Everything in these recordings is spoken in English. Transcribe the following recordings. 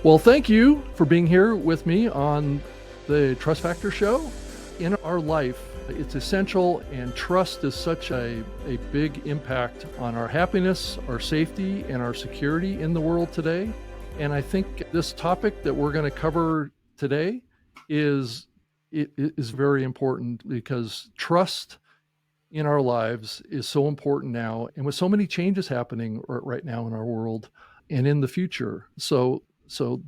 Well, thank you for being here with me on the Trust Factor Show. In our life, it's essential, and trust is such a big impact on our happiness, our safety, and our security in the world today. And I think this topic that we're going to cover today is very important, because trust in our lives is so important now, and with so many changes happening right now in our world and in the future. So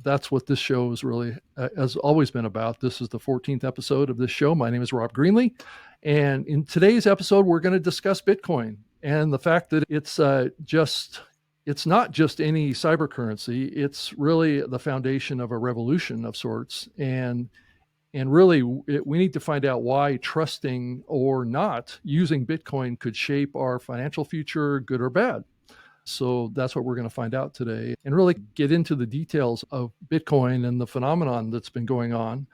that's what this show is really has always been about. This is the 14th episode of this show. My name is Rob Greenlee, and in today's episode, we're going to discuss Bitcoin and the fact that it's not just any cyber currency. It's really the foundation of a revolution of sorts, and really we need to find out why trusting or not using Bitcoin could shape our financial future, good or bad. So that's what we're going to find out today, and really get into the details of Bitcoin and the phenomenon that's been going on.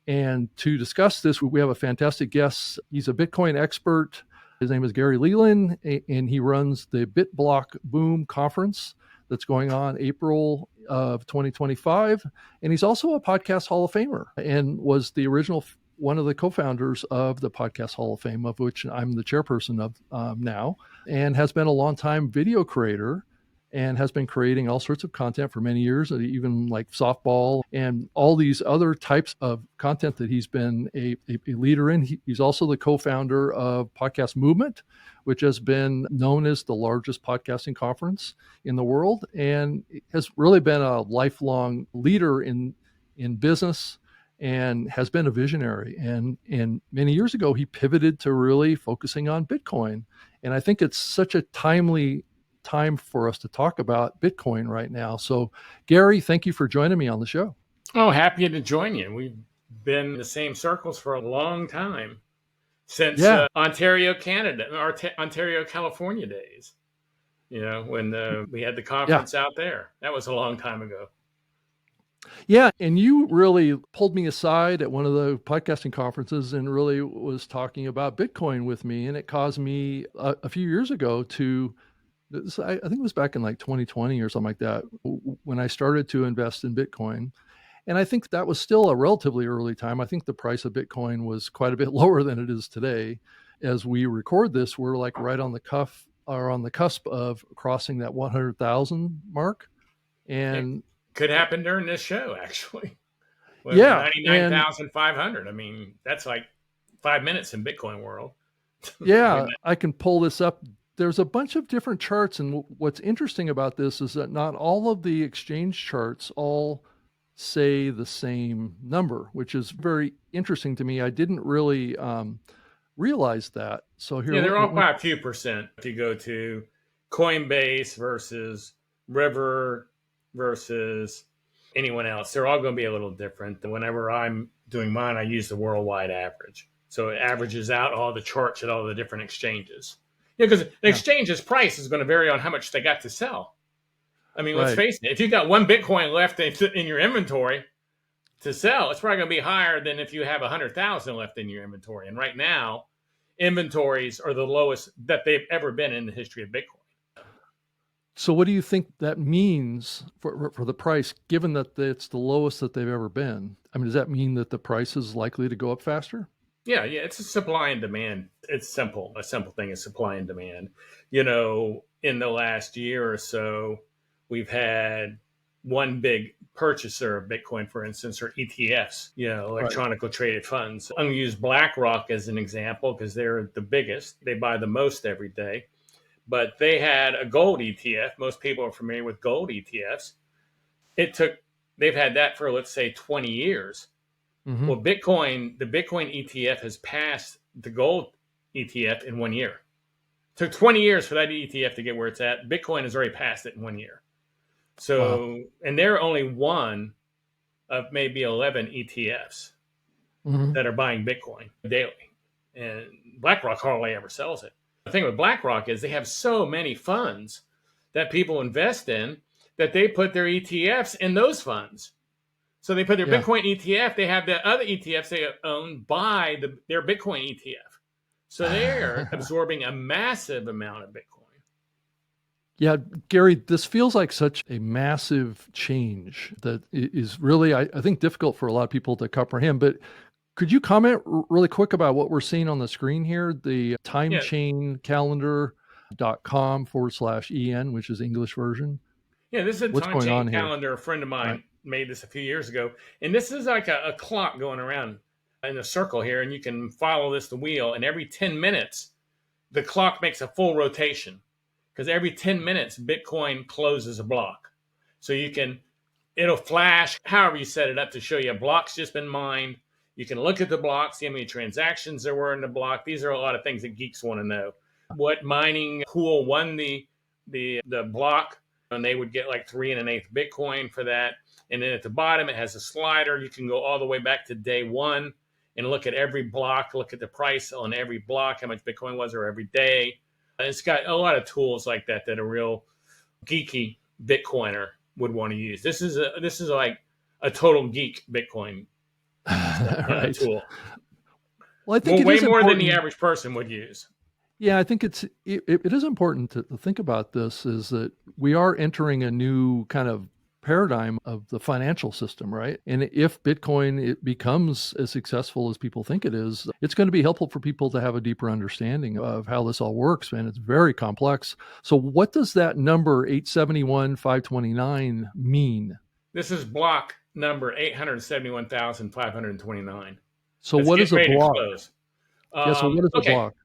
And to discuss this, we have a fantastic guest. He's a Bitcoin expert. His name is Gary Leland, and he runs the BitBlock Boom conference that's going on April of 2025. And he's also a Podcast Hall of Famer, and was the original one of the co-founders of the Podcast Hall of Fame, of which I'm the chairperson of now, and has been a longtime video creator and has been creating all sorts of content for many years, even like softball and all these other types of content that he's been a leader in. He's also the co-founder of Podcast Movement, which has been known as the largest podcasting conference in the world, and has really been a lifelong leader in business, and has been a visionary. And many years ago, he pivoted to really focusing on Bitcoin. And I think it's such a timely time for us to talk about Bitcoin right now. So, Gary, thank you for joining me on the show. Oh, happy to join you. We've been in the same circles for a long time, since Ontario, Canada, or Ontario, California days. You know, when we had the conference out there. That was a long time ago. Yeah, and you really pulled me aside at one of the podcasting conferences and really was talking about Bitcoin with me. And it caused me a few years ago I think it was back in like 2020 or something like that, when I started to invest in Bitcoin. And I think that was still a relatively early time. I think the price of Bitcoin was quite a bit lower than it is today. As we record this, we're like right on the cusp of crossing that 100,000 mark. And could happen during this show, actually. Well, 99,500. I mean, that's like 5 minutes in Bitcoin world. Yeah, I can pull this up. There's a bunch of different charts, and what's interesting about this is that not all of the exchange charts all say the same number, which is very interesting to me. I didn't really realize that. So here, they're all by a few percent. If you go to Coinbase versus River versus anyone else, they're all going to be a little different. Whenever I'm doing mine, I use the worldwide average. So it averages out all the charts at all the different exchanges. Yeah, because the exchange's price is going to vary on how much they got to sell. I mean, let's face it. If you got one Bitcoin left in your inventory to sell, it's probably going to be higher than if you have 100,000 left in your inventory. And right now, inventories are the lowest that they've ever been in the history of Bitcoin. So what do you think that means for the price, given that it's the lowest that they've ever been? I mean, does that mean that the price is likely to go up faster? Yeah, it's a supply and demand. It's simple. A simple thing is supply and demand. You know, in the last year or so, we've had one big purchaser of Bitcoin, for instance, or ETFs, electronically traded funds. I'm going to use BlackRock as an example because they're the biggest. They buy the most every day. But they had a gold ETF. Most people are familiar with gold ETFs. They've had that for, let's say, 20 years. Mm-hmm. Well, the Bitcoin ETF has passed the gold ETF in 1 year. It took 20 years for that ETF to get where it's at. Bitcoin has already passed it in 1 year. So, And they're only one of maybe 11 ETFs that are buying Bitcoin daily. And BlackRock hardly ever sells it. The thing with BlackRock is they have so many funds that people invest in that they put their ETFs in those funds. So they put their Bitcoin ETF, they have the other ETFs they own buy their Bitcoin ETF. So they're absorbing a massive amount of Bitcoin. Yeah, Gary, this feels like such a massive change that is really, I think, difficult for a lot of people to comprehend. But could you comment really quick about what we're seeing on the screen here? The Yeah. timechaincalendar.com/EN, which is English version. Yeah, this is a What's time going on chain here? calendar. A friend of Right. mine made this a few years ago. And this is like a clock going around in a circle here. And you can follow this, the wheel. And every 10 minutes, the clock makes a full rotation because every 10 minutes, Bitcoin closes a block. So it'll flash however you set it up to show you a block's just been mined. You can look at the block, see how many transactions there were in the block. These are a lot of things that geeks want to know. What mining pool won the block, and they would get like 3 1/8 Bitcoin for that. And then at the bottom, it has a slider. You can go all the way back to day one and look at every block, look at the price on every block, how much Bitcoin was or every day. It's got a lot of tools like that that a real geeky Bitcoiner would want to use. This is like a total geek Bitcoin Right. tool. Well, I think Well, it way is more than the important. average person would use. Yeah, I think it is important to think about this, is that we are entering a new kind of paradigm of the financial system, right? And if Bitcoin it becomes as successful as people think it is, it's going to be helpful for people to have a deeper understanding of how this all works, and it's very complex. So what does that number 871,529 mean? This is block number 871,529. So It's what is getting a ready to block? close. Yeah, so what is a Okay. block?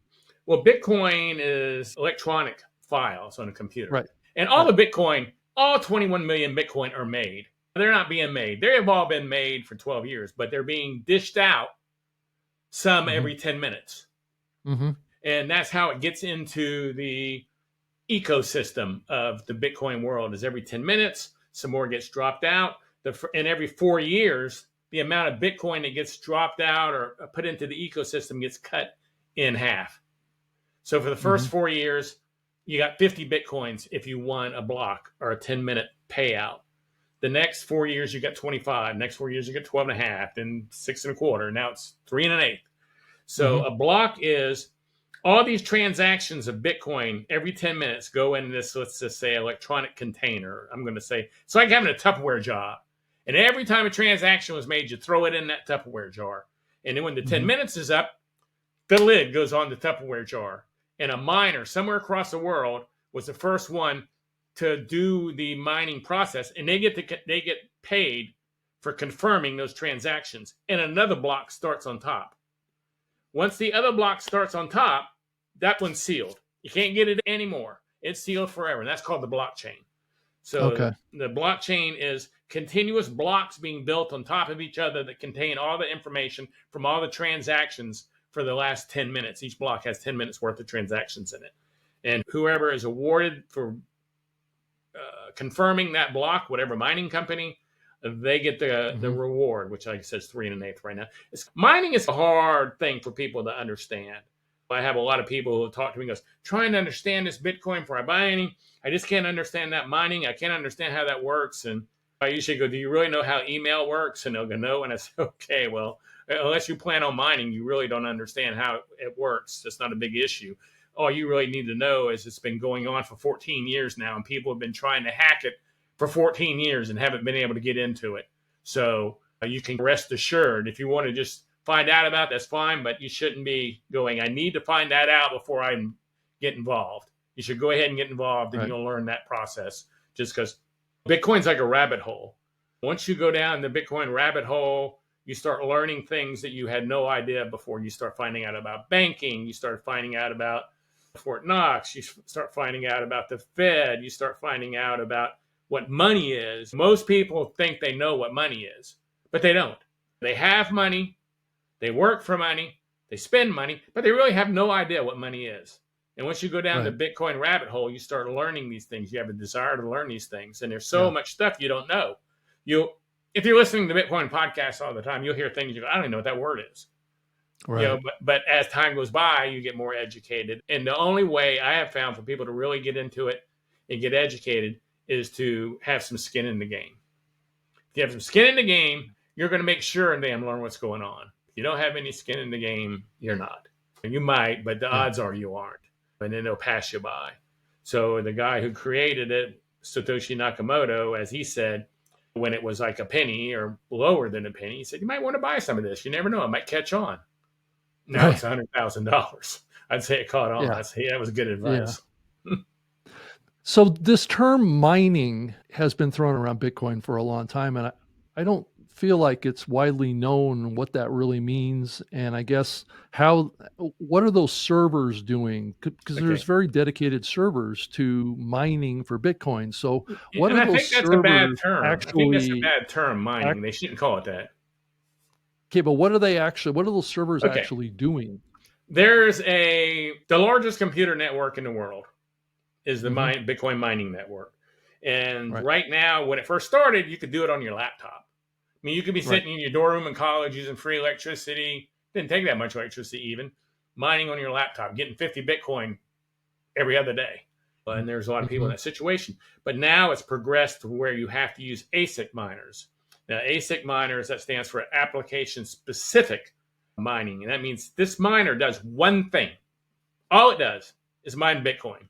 Well, Bitcoin is electronic files on a computer. Right. And all Right. the Bitcoin, all 21 million Bitcoin are made. They're not being made. They have all been made for 12 years, but they're being dished out some Mhm. every 10 minutes. Mhm. And that's how it gets into the ecosystem of the Bitcoin world is every 10 minutes, some more gets dropped out. And every 4 years, the amount of Bitcoin that gets dropped out or put into the ecosystem gets cut in half. So for the first Mhm. 4 years, you got 50 Bitcoins if you won a block or a 10-minute payout. The next 4 years, you got 25. Next 4 years, you get 12 and a half, then 6 1/4. Now it's 3 1/8. So Mhm. a block is all these transactions of Bitcoin every 10 minutes go in this, let's just say, electronic container. I'm going to say, it's like having a Tupperware jar. And every time a transaction was made, you throw it in that Tupperware jar. And then when the 10 Mhm. minutes is up, the lid goes on the Tupperware jar. And a miner somewhere across the world was the first one to do the mining process. And they get paid for confirming those transactions. And another block starts on top. Once the other block starts on top, that one's sealed. You can't get it anymore. It's sealed forever. And that's called the blockchain. So Okay. the blockchain is continuous blocks being built on top of each other that contain all the information from all the transactions for the last 10 minutes. Each block has 10 minutes worth of transactions in it. And whoever is awarded for confirming that block, whatever mining company, they get the Mhm. reward, which like I said is 3 1/8 right now. Mining is a hard thing for people to understand. I have a lot of people who talk to me and goes, trying to understand this Bitcoin before I buy any. I just can't understand that mining. I can't understand how that works. And I usually go, do you really know how email works? And they'll go, no. And I say, okay, well, unless you plan on mining, you really don't understand how it works. That's not a big issue. All you really need to know is it's been going on for 14 years now, and people have been trying to hack it for 14 years and haven't been able to get into it. So you can rest assured if you want to just find out about, that's fine, but you shouldn't be going, I need to find that out before I get involved. You should go ahead and get involved and Right. you'll learn that process just because Bitcoin's like a rabbit hole. Once you go down the Bitcoin rabbit hole, you start learning things that you had no idea before. You start finding out about banking. You start finding out about Fort Knox. You start finding out about the Fed. You start finding out about what money is. Most people think they know what money is, but they don't. They have money, they work for money, they spend money, but they really have no idea what money is. And once you go down the Right. Bitcoin rabbit hole, you start learning these things. You have a desire to learn these things, and there's so Yeah. much stuff you don't know. You, if you're listening to Bitcoin podcasts all the time, you'll hear things you go, I don't even know what that word is. Right. But as time goes by, you get more educated. And the only way I have found for people to really get into it and get educated is to have some skin in the game. If you have some skin in the game, you're going to make sure and damn learn what's going on. If you don't have any skin in the game, you're not. And you might, but the Yeah. odds are you aren't. And then they'll pass you by. So the guy who created it, Satoshi Nakamoto, as he said, when it was like a penny or lower than a penny, he said, you might want to buy some of this. You never know. It might catch on. Now it's $100,000. I'd say it caught on. Yeah. I'd say that was good advice. So this term mining has been thrown around Bitcoin for a long time, and I don't feel like it's widely known what that really means. And I guess what are those servers doing? Because there's very dedicated servers to mining for Bitcoin. So what and are I those think that's a bad servers term. actually? I think that's a bad term, mining. They shouldn't call it that. Okay, but what are those servers actually doing? There's the largest computer network in the world is the Bitcoin mining network. And right now, when it first started, you could do it on your laptop. I mean, you could be sitting in your dorm room in college using free electricity. Didn't take that much electricity even. Mining on your laptop, getting 50 Bitcoin every other day. And there's a lot of people in that situation. But now it's progressed to where you have to use ASIC miners. Now, ASIC miners, that stands for application-specific mining. And that means this miner does one thing. All it does is mine Bitcoin.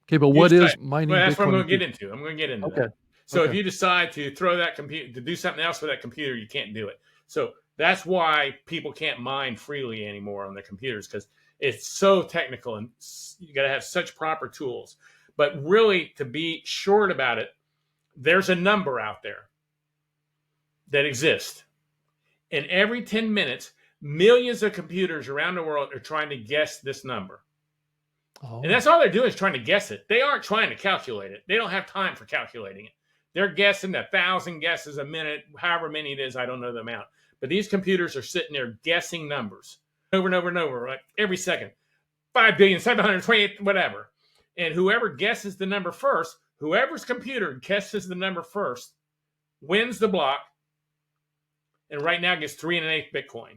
Okay, but what is mining Bitcoin? Well, that's what I'm going to get into. I'm going to get into that. So if you decide to throw that computer, to do something else with that computer, you can't do it. So that's why people can't mine freely anymore on their computers, because it's so technical and you got to have such proper tools. But really, to be short about it, there's a number out there that exists. And every 10 minutes, millions of computers around the world are trying to guess this number. And that's all they're doing is trying to guess it. They aren't trying to calculate it. They don't have time for calculating it. They're guessing 1,000 guesses a minute, however many it is. I don't know the amount. But these computers are sitting there guessing numbers over and over and over, like every second. 5,728, whatever. And whoever guesses the number first, whoever's computer guesses the number first, wins the block. And right now gets 3 1/8 Bitcoin.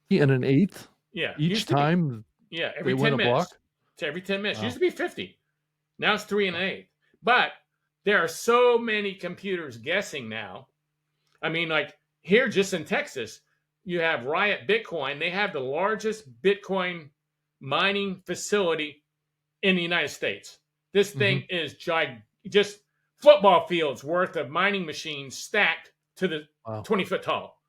3 1/8? Yeah. Each time every 10 minutes. Block? Every 10 minutes. Wow. Used to be 50. Now it's 3 1/8. But there are so many computers guessing now. I mean, like here just in Texas, you have Riot Bitcoin. They have the largest Bitcoin mining facility in the United States. This thing is just football fields worth of mining machines stacked to the 20 foot tall.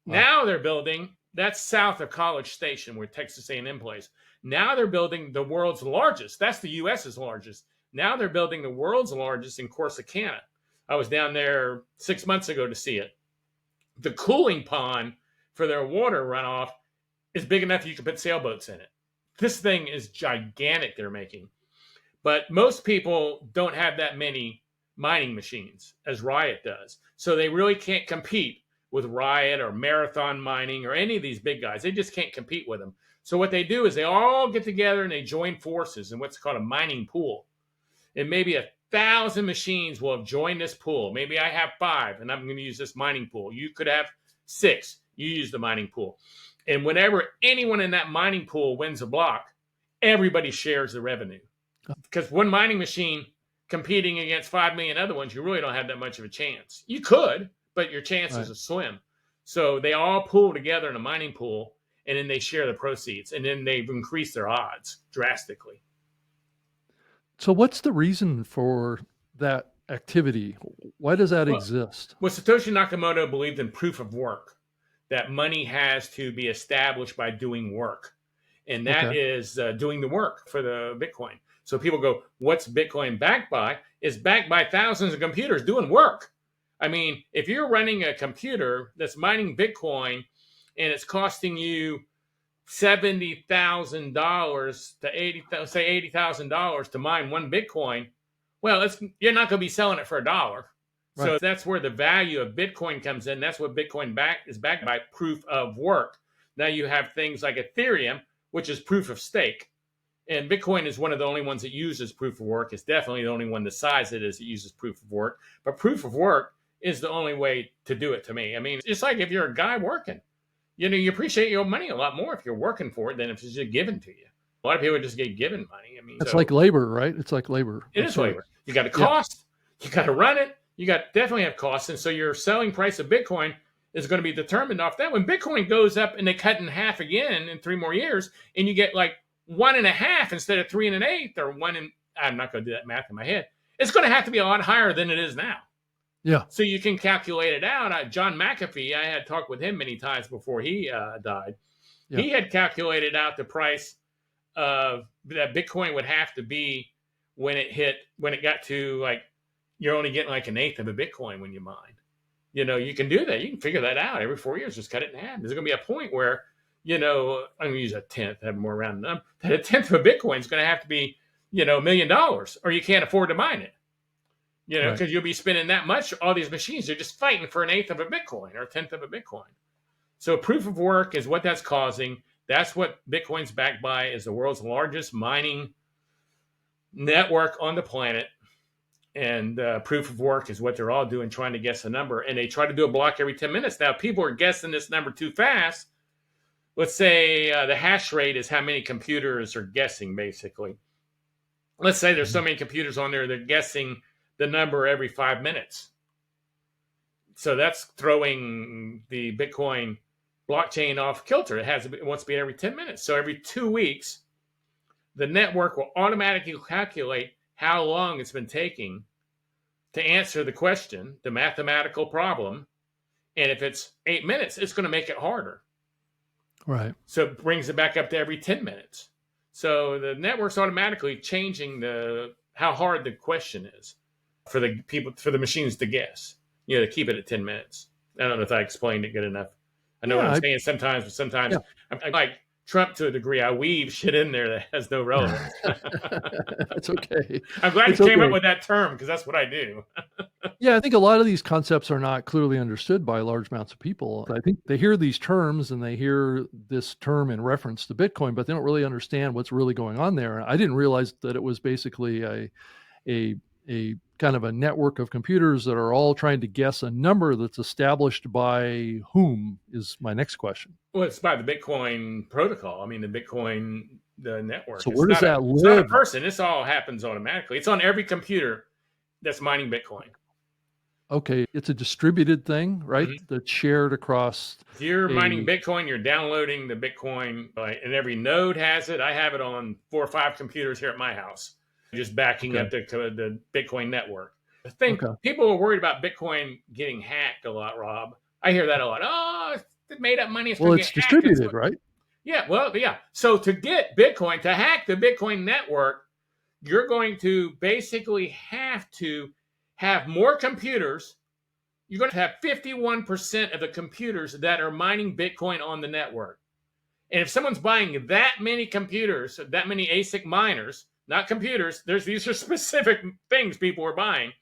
Wow. Now they're building, that's south of College Station where Texas A&M plays. Now they're building the world's largest. That's the U.S.'s largest. Now they're building the world's largest in Corsicana. I was down there 6 months ago to see it. The cooling pond for their water runoff is big enough you can put sailboats in it. This thing is gigantic they're making. But most people don't have that many mining machines as Riot does. So they really can't compete with Riot or Marathon Mining or any of these big guys. They just can't compete with them. So what they do is they all get together and they join forces in what's called a mining pool. And maybe 1,000 machines will have joined this pool. Maybe I have 5 and I'm going to use this mining pool. You could have 6. You use the mining pool. And whenever anyone in that mining pool wins a block, everybody shares the revenue. Because one mining machine competing against 5 million other ones, you really don't have that much of a chance. You could, but your chances are slim. So they all pool together in a mining pool, and then they share the proceeds, and then they've increased their odds drastically. So what's the reason for that activity? Why does that exist? Well, Satoshi Nakamoto believed in proof of work, that money has to be established by doing work. And that is doing the work for the Bitcoin. So people go, what's Bitcoin backed by? It's backed by thousands of computers doing work. I mean, if you're running a computer that's mining Bitcoin and it's costing you $70,000 to $80,000 to mine one Bitcoin, well, you're not going to be selling it for $1. Right. So that's where the value of Bitcoin comes in. That's what Bitcoin is backed by, proof of work. Now you have things like Ethereum, which is proof of stake. And Bitcoin is one of the only ones that uses proof of work. It's definitely the only one the size it is that uses proof of work. But proof of work is the only way to do it to me. I mean, it's just like if you're a guy working, you appreciate your money a lot more if you're working for it than if it's just given to you. A lot of people just get given money. I mean, it's like labor, right? It's like labor. It is labor. You got a cost. You got to run it. You got definitely have costs. And so your selling price of Bitcoin is going to be determined off that. When Bitcoin goes up and they cut in half again in 3 more years, and you get like 1.5 instead of 3 1/8 or I'm not going to do that math in my head. It's going to have to be a lot higher than it is now. Yeah. So you can calculate it out. John McAfee, I had talked with him many times before he died. Yeah. He had calculated out the price of that Bitcoin would have to be when it got to like, you're only getting like 1/8 of a Bitcoin when you mine. You can do that. You can figure that out every 4 years. Just cut it in half. There's going to be a point where, I'm going to use a tenth, have more round number. That a tenth of a Bitcoin is going to have to be, $1 million, or you can't afford to mine it. Because Right. you'll be spending that much. All these machines are just fighting for 1/8 of a Bitcoin or a tenth of a Bitcoin. So proof of work is what that's causing. That's what Bitcoin's backed by, is the world's largest mining network on the planet. And proof of work is what they're all doing, trying to guess a number. And they try to do a block every 10 minutes. Now, people are guessing this number too fast. Let's say the hash rate is how many computers are guessing, basically. Let's say there's so many computers on there, they're guessing the number every 5 minutes. So that's throwing the Bitcoin blockchain off kilter. It wants to be every 10 minutes. So every 2 weeks, the network will automatically calculate how long it's been taking to answer the question, the mathematical problem. And if it's 8 minutes, it's going to make it harder. Right. So it brings it back up to every 10 minutes. So the network's automatically changing how hard the question is for the machines to guess, to keep it at 10 minutes. I don't know if I explained it good enough. I know what I'm saying sometimes, but sometimes I'm like Trump to a degree. I weave shit in there that has no relevance. That's okay. I'm glad you came up with that term, because that's what I do. Yeah, I think a lot of these concepts are not clearly understood by large amounts of people. I think they hear these terms and they hear this term in reference to Bitcoin, but they don't really understand what's really going on there. I didn't realize that it was basically a kind of a network of computers that are all trying to guess a number that's established by whom, is my next question. Well, it's by the Bitcoin protocol. I mean, the network. So where does that live? It's not a person. This all happens automatically. It's on every computer that's mining Bitcoin. Okay, it's a distributed thing, right? Mm-hmm. That's shared across. If you're mining Bitcoin, you're downloading the Bitcoin, and every node has it. I have it on 4 or 5 computers here at my house, just backing up the Bitcoin network. The thing, people are worried about Bitcoin getting hacked a lot, Rob. I hear that a lot. Oh, it's made up money. It's distributed, right? Yeah, well, yeah. So to get Bitcoin, to hack the Bitcoin network, you're going to basically have to have more computers. You're going to have 51% of the computers that are mining Bitcoin on the network. And if someone's buying that many computers, that many ASIC miners, not computers, these are specific things people are buying.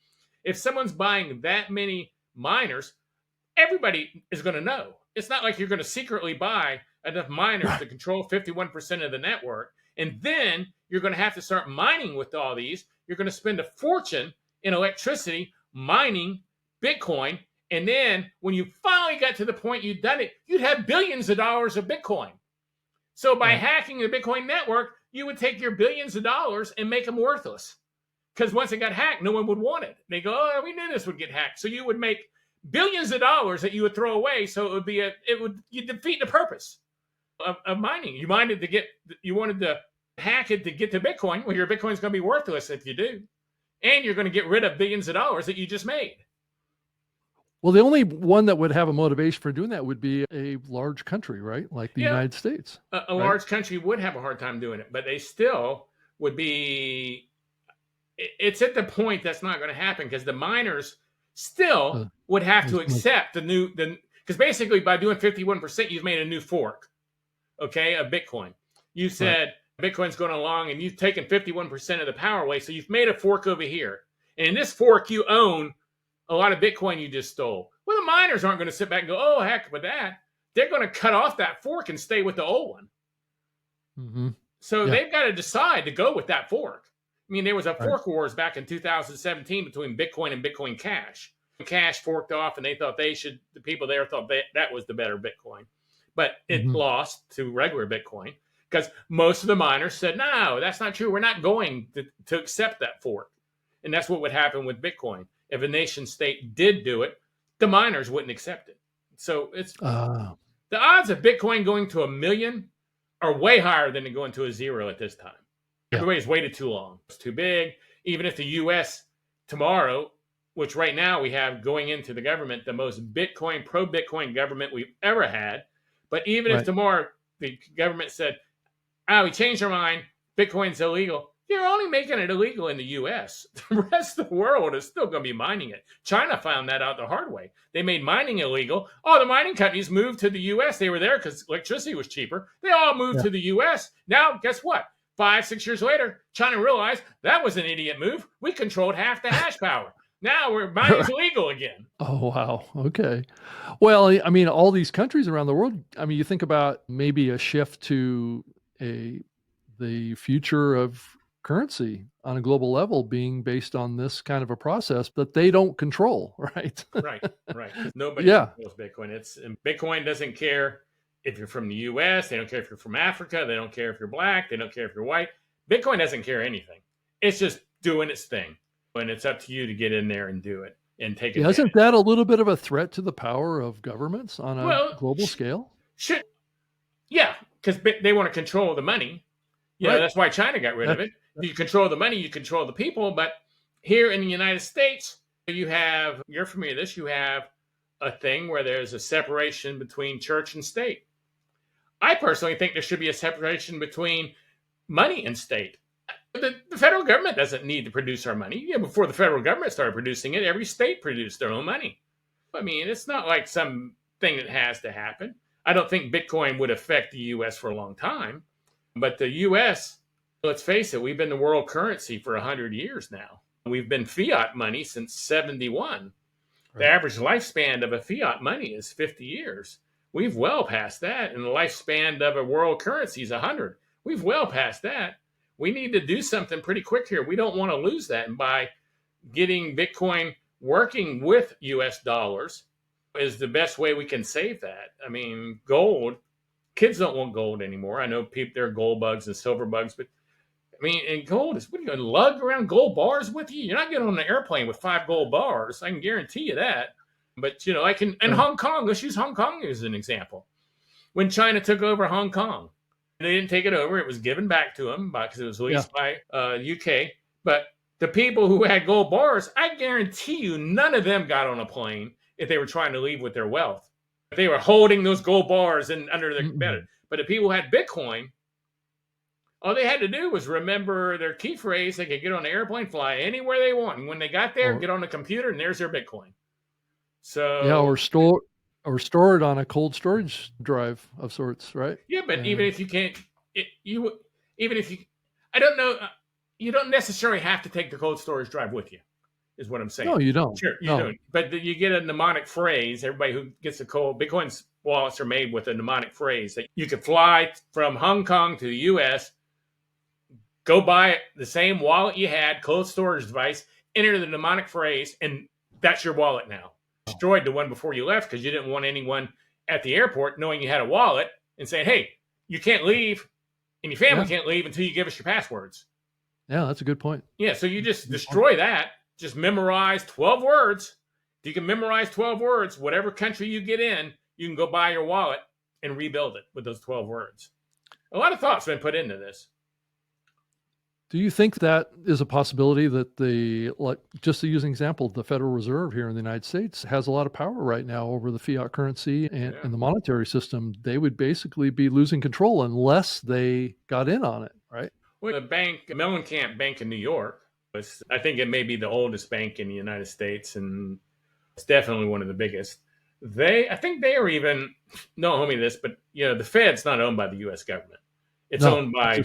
If someone's buying that many miners, everybody is going to know. It's not like you're going to secretly buy enough miners to control 51% of the network. And then you're going to have to start mining with all these. You're going to spend a fortune in electricity mining Bitcoin. And then when you finally got to the point you'd done it, you'd have billions of dollars of Bitcoin. So by hacking the Bitcoin network, you would take your billions of dollars and make them worthless. Because once it got hacked, no one would want it. They go, oh, we knew this would get hacked. So you would make billions of dollars that you would throw away. So you defeat the purpose of mining. You wanted to hack it to get to Bitcoin. Well, your Bitcoin's going to be worthless if you do. And you're going to get rid of billions of dollars that you just made. Well, the only one that would have a motivation for doing that would be a large country, right? Like the United States. A large country would have a hard time doing it, but they still would be. It's at the point that's not going to happen, because the miners still would have to accept because basically by doing 51%, you've made a new fork, of Bitcoin. You said Bitcoin's going along and you've taken 51% of the power away. So you've made a fork over here. And in this fork, you own a lot of Bitcoin you just stole. Well, the miners aren't going to sit back and go, oh, heck with that. They're going to cut off that fork and stay with the old one. Mm-hmm. So they've got to decide to go with that fork. I mean, there was a fork wars back in 2017 between Bitcoin and Bitcoin Cash. Cash forked off, and the people there thought that was the better Bitcoin. But it lost to regular Bitcoin, because most of the miners said, no, that's not true. We're not going to accept that fork. And that's what would happen with Bitcoin. If a nation state did do it, the miners wouldn't accept it. So it's the odds of Bitcoin going to 1 million are way higher than to go into a zero at this time. Yeah. Everybody's waited too long. It's too big. Even if the U.S. tomorrow, which right now we have going into the government, the most pro-Bitcoin government we've ever had. But even if Right. tomorrow the government said, we changed our mind, Bitcoin's illegal, you're only making it illegal in the U.S. The rest of the world is still going to be mining it. China found that out the hard way. They made mining illegal. The mining companies moved to the U.S. They were there because electricity was cheaper. They all moved to the U.S. Now, guess what? 5-6 years later, China realized that was an idiot move. We controlled half the hash power. Now mining's illegal again. Oh, wow. Okay. Well, I mean, all these countries around the world, I mean, you think about maybe a shift to the future of currency on a global level being based on this kind of a process that they don't control, right? Right. Nobody Yeah. controls Bitcoin. And Bitcoin doesn't care if you're from the US, they don't care if you're from Africa, they don't care if you're black, they don't care if you're white. Bitcoin doesn't care anything. It's just doing its thing. And it's up to you to get in there and do it and take it. Isn't that a little bit of a threat to the power of governments on a global scale? Yeah, because they want to control the money. Right. That's why China got rid of it. You control the money, you control the people. But here in the United States, you're familiar with this, you have a thing where there's a separation between church and state. I personally think there should be a separation between money and state. The federal government doesn't need to produce our money. Before the federal government started producing it, every state produced their own money. I mean, it's not like some thing that has to happen. I don't think Bitcoin would affect the U.S. for a long time. But the U.S., let's face it, we've been the world currency for 100 years now. We've been fiat money since 71. Right. The average lifespan of a fiat money is 50 years. We've well past that. And the lifespan of a world currency is 100. We've well past that. We need to do something pretty quick here. We don't want to lose that. And by getting Bitcoin working with US dollars is the best way we can save that. I mean, gold, kids don't want gold anymore. I know people, there are gold bugs and silver bugs, but I mean, and gold is, what are you going to lug around gold bars with you? You're not getting on an airplane with 5 gold bars. I can guarantee you that. But, and Hong Kong, let's use Hong Kong as an example. When China took over Hong Kong, they didn't take it over. It was given back to them because it was leased by UK. But the people who had gold bars, I guarantee you, none of them got on a plane if they were trying to leave with their wealth. They were holding those gold bars under their bed. But the people who had Bitcoin, all they had to do was remember their key phrase. They could get on an airplane, fly anywhere they want. And when they got there, get on the computer, and there's their Bitcoin. So or store it on a cold storage drive of sorts, right? Yeah, but even if you can't, I don't know, you don't necessarily have to take the cold storage drive with you, is what I'm saying. No, you don't. Sure, you don't. But you get a mnemonic phrase. Everybody who gets Bitcoin's wallets are made with a mnemonic phrase that you could fly from Hong Kong to the U.S., go buy the same wallet you had, cold storage device, enter the mnemonic phrase, and that's your wallet now. Destroyed the one before you left because you didn't want anyone at the airport knowing you had a wallet and saying, hey, you can't leave and your family can't leave until you give us your passwords. Yeah, that's a good point. Yeah, so you just destroy that. Just memorize 12 words. If you can memorize 12 words, whatever country you get in, you can go buy your wallet and rebuild it with those 12 words. A lot of thought's been put into this. Do you think that is a possibility that just to use an example, the Federal Reserve here in the United States has a lot of power right now over the fiat currency and the monetary system? They would basically be losing control unless they got in on it, right? Well, the bank, Mellencamp Bank in New York, I think it may be the oldest bank in the United States, and it's definitely one of the biggest. I think they are even, don't hold me to this, but the Fed's not owned by the U.S. government. It's owned by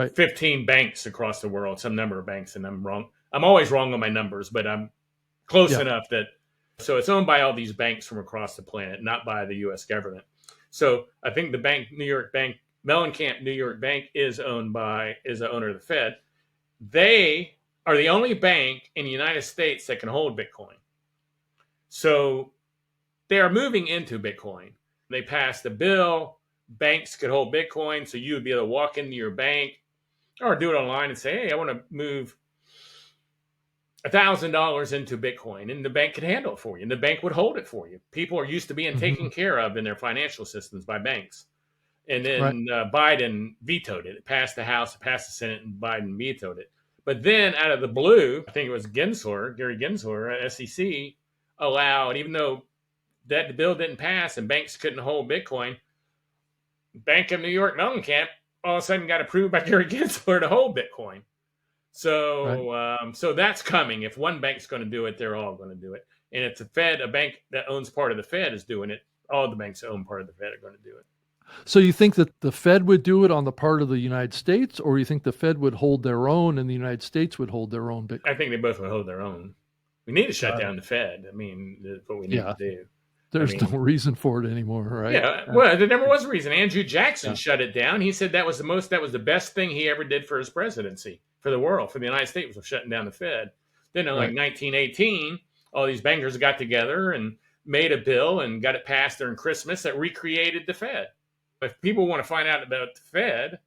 15 banks across the world, some number of banks, and I'm wrong. I'm always wrong on my numbers, but I'm close enough so it's owned by all these banks from across the planet, not by the U.S. government. So I think the bank, Mellencamp New York Bank is the owner of the Fed. They are the only bank in the United States that can hold Bitcoin. So they are moving into Bitcoin. They passed a bill. Banks could hold Bitcoin, so you would be able to walk into your bank or do it online and say, hey, I want to move $1,000 into Bitcoin, and the bank could handle it for you, and the bank would hold it for you. People are used to being taken care of in their financial systems by banks. And Right. then Biden vetoed it. It passed the House, it passed the Senate, and Biden vetoed it. But then out of the blue, I think it was Gary Gensler at SEC allowed, even though that bill didn't pass and banks couldn't hold Bitcoin, Bank of New York Mellencamp all of a sudden got approved by Gary Gensler to hold Bitcoin. Right. So that's coming. If one bank's going to do it, they're all going to do it. And if the Fed, a bank that owns part of the Fed, is doing it, all the banks that own part of the Fed are going to do it. So you think that the Fed would do it on the part of the United States, or you think the Fed would hold their own and the United States would hold their own Bitcoin? I think they both would hold their own. We need to shut down the Fed. I mean, that's what we need to do. There's no reason for it anymore, right? Yeah, well, there never was a reason. Andrew Jackson shut it down. He said that was the best thing he ever did for his presidency, for the world, for the United States, was shutting down the Fed. Then in like 1918, all these bankers got together and made a bill and got it passed during Christmas that recreated the Fed. If people want to find out about the Fed,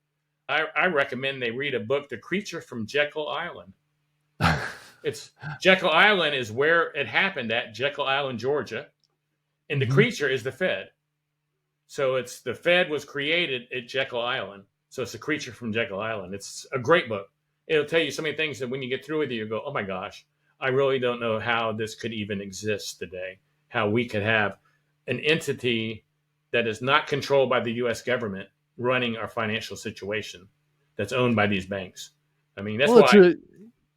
I recommend they read a book, The Creature from Jekyll Island. It's Jekyll Island is where it happened at, Jekyll Island, Georgia. And the creature is the Fed. So it's the Fed was created at Jekyll Island. So it's The Creature from Jekyll Island. It's a great book. It'll tell you so many things that when you get through with it, you go, oh my gosh, I really don't know how this could even exist today. How we could have an entity that is not controlled by the U.S. government running our financial situation that's owned by these banks. I mean, that's why.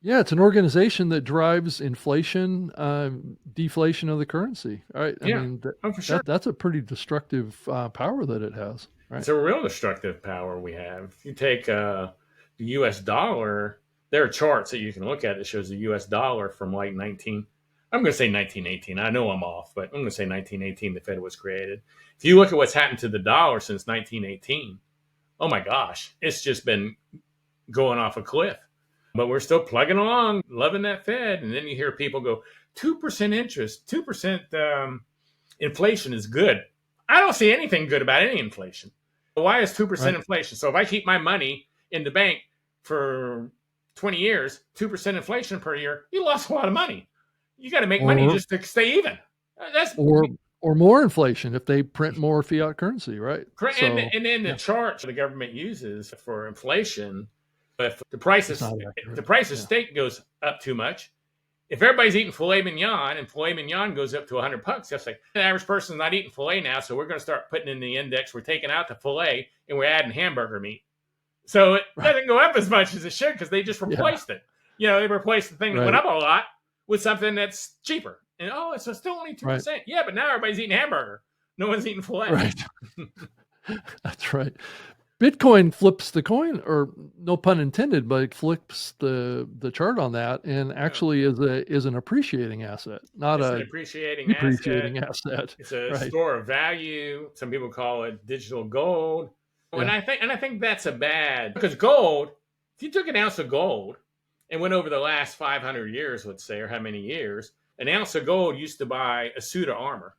It's an organization that drives inflation, deflation of the currency. All right. I mean, for sure. That's a pretty destructive power that it has. Right? It's a real destructive power we have. If you take the U.S. dollar, there are charts that you can look at that shows the U.S. dollar from like I'm going to say 1918. I know I'm off, but I'm going to say 1918, the Fed was created. If you look at what's happened to the dollar since 1918, oh my gosh, it's just been going off a cliff. But we're still plugging along, loving that Fed. And then you hear people go, 2% interest, 2% inflation is good. I don't see anything good about any inflation. Why is 2% inflation? So if I keep my money in the bank for 20 years, 2% inflation per year, you lost a lot of money. You got to make money just to stay even. Or more inflation if they print more fiat currency, right? Correct. So, and then the charts the government uses for inflation, if the price of steak goes up too much, if everybody's eating filet mignon and filet mignon goes up to $100, that's like the average person's not eating filet now, so we're going to start putting in the index. We're taking out the filet and we're adding hamburger meat, so it doesn't go up as much as it should because they just replaced it. They replaced the thing that went up a lot with something that's cheaper. And it's still only 2%. Yeah, but now everybody's eating hamburger. No one's eating filet. Right. That's right. Bitcoin flips the coin, or no pun intended, but it flips the chart on that, and actually is an appreciating asset, not an appreciating asset. It's a store of value. Some people call it digital gold, and I think that's because gold. If you took an ounce of gold and went over the last 500 years, let's say, or how many years, an ounce of gold used to buy a suit of armor.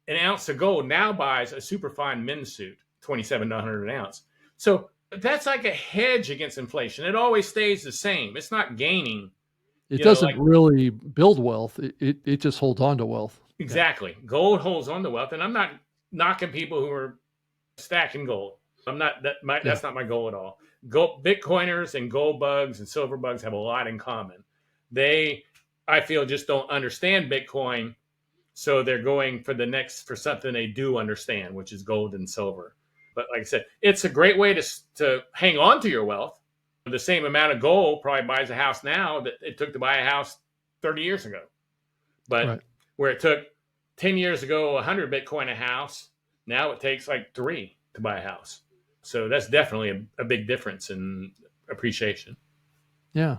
An ounce of gold now buys a superfine men's suit. $2,700 an ounce. So that's like a hedge against inflation. It always stays the same. It's not gaining. It doesn't really build wealth. It just holds on to wealth. Exactly. Yeah. Gold holds on to wealth. And I'm not knocking people who are stacking gold. That's not my goal at all. Bitcoiners and gold bugs and silver bugs have a lot in common. I feel, just don't understand Bitcoin. So they're going for something they do understand, which is gold and silver. But like I said, it's a great way to hang on to your wealth. The same amount of gold probably buys a house now that it took to buy a house 30 years ago. But where it took 10 years ago, 100 Bitcoin a house, now it takes like 3 to buy a house. So that's definitely a big difference in appreciation. Yeah.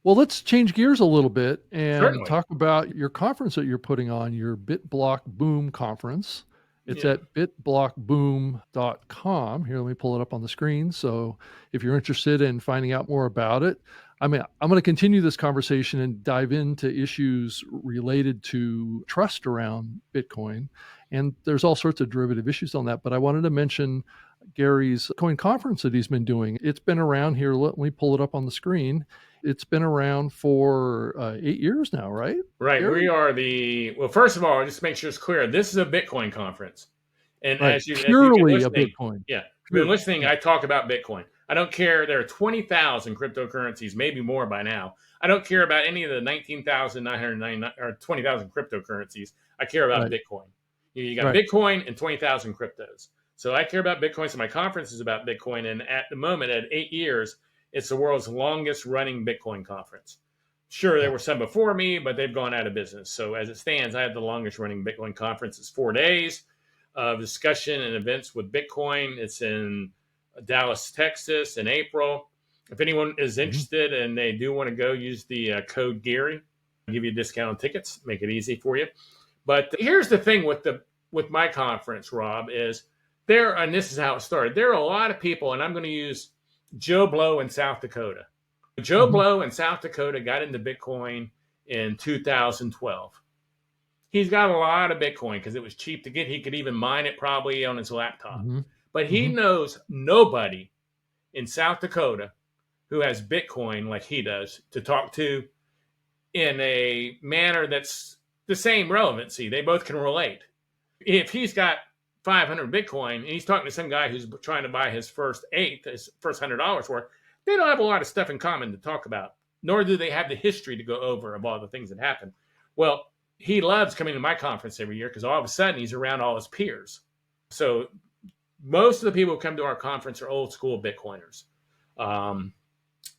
Well, let's change gears a little bit and talk about your conference that you're putting on, your BitBlock Boom conference. It's at bitblockboom.com. Here, let me pull it up on the screen. So if you're interested in finding out more about it, I'm going to continue this conversation and dive into issues related to trust around Bitcoin. And there's all sorts of derivative issues on that. But I wanted to mention Gary's coin conference that he's been doing. It's been around here. Let me pull it up on the screen. It's been around for 8 years now, right? Right. Gary? We are first of all, just to make sure it's clear, this is a Bitcoin conference. And Right. as you've been Purely a listening, Bitcoin. yeah, you've been Pure. listening, Yeah. I talk about Bitcoin. I don't care. There are 20,000 cryptocurrencies, maybe more by now. I don't care about any of the 19,999 or 20,000 cryptocurrencies. I care about Right. Bitcoin. You got Right. Bitcoin and 20,000 cryptos. So I care about Bitcoin. So my conference is about Bitcoin. And at the moment, at 8 years, it's the world's longest running Bitcoin conference. Sure, there Yeah. were some before me, but they've gone out of business. So as it stands, I have the longest running Bitcoin conference. It's 4 days of discussion and events with Bitcoin. It's in Dallas, Texas in April. If anyone is Mhm. interested and they do want to go, use the code Gary. I'll give you a discount on tickets, make it easy for you. But here's the thing with my conference, Rob, is there, and this is how it started. There are a lot of people, and I'm going to use Joe Blow in South Dakota. Joe Mhm. Blow in South Dakota got into Bitcoin in 2012. He's got a lot of Bitcoin because it was cheap to get. He could even mine it probably on his laptop. Mhm. But he Mhm. knows nobody in South Dakota who has Bitcoin like he does to talk to in a manner that's the same relevancy. They both can relate. If he's got 500 Bitcoin and he's talking to some guy who's trying to buy his first $100 worth, they don't have a lot of stuff in common to talk about, nor do they have the history to go over of all the things that happened. Well, he loves coming to my conference every year because all of a sudden he's around all his peers. So most of the people who come to our conference are old school Bitcoiners. Um,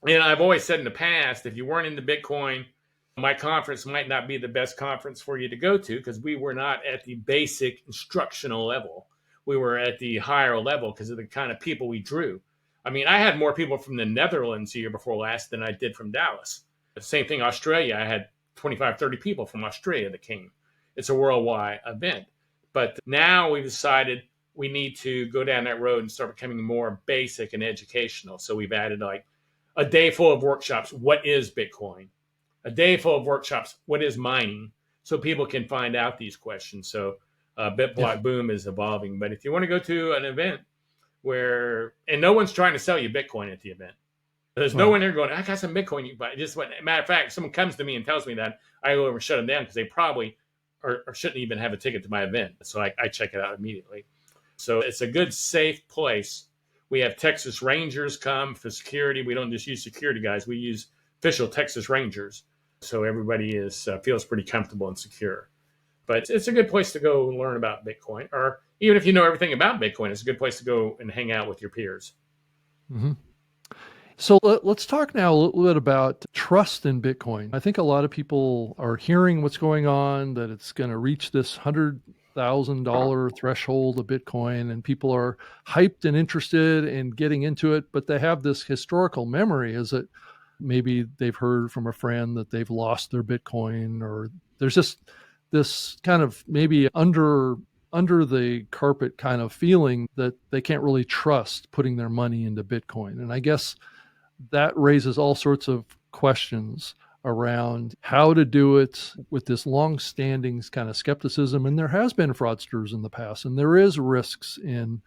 and I've always said in the past, if you weren't into Bitcoin, my conference might not be the best conference for you to go to because we were not at the basic instructional level. We were at the higher level because of the kind of people we drew. I mean, I had more people from the Netherlands the year before last than I did from Dallas. The same thing, Australia. I had 25, 30 people from Australia that came. It's a worldwide event. But now we've decided we need to go down that road and start becoming more basic and educational. So we've added like a day full of workshops. What is Bitcoin? A day full of workshops. What is mining? So people can find out these questions. So Yeah. BitBlock Boom is evolving. But if you want to go to an event where, and no one's trying to sell you Bitcoin at the event. There's no Right. one there going, I got some Bitcoin you can buy. Just what, matter of fact, if someone comes to me and tells me that, I go over and shut them down because they probably or shouldn't even have a ticket to my event. So I check it out immediately. So it's a good, safe place. We have Texas Rangers come for security. We don't just use security guys. We use official Texas Rangers. So everybody is feels pretty comfortable and secure. But it's a good place to go learn about Bitcoin. Or even if you know everything about Bitcoin, it's a good place to go and hang out with your peers. Mhm. So let's talk now a little bit about trust in Bitcoin. I think a lot of people are hearing what's going on, that it's going to reach this $100,000 threshold of Bitcoin, and people are hyped and interested in getting into it, but they have this historical memory. Is it maybe they've heard from a friend that they've lost their Bitcoin, or there's just this kind of maybe under the carpet kind of feeling that they can't really trust putting their money into Bitcoin. And I guess that raises all sorts of questions around how to do it with this long-standing kind of skepticism. And there has been fraudsters in the past, and there is risks in,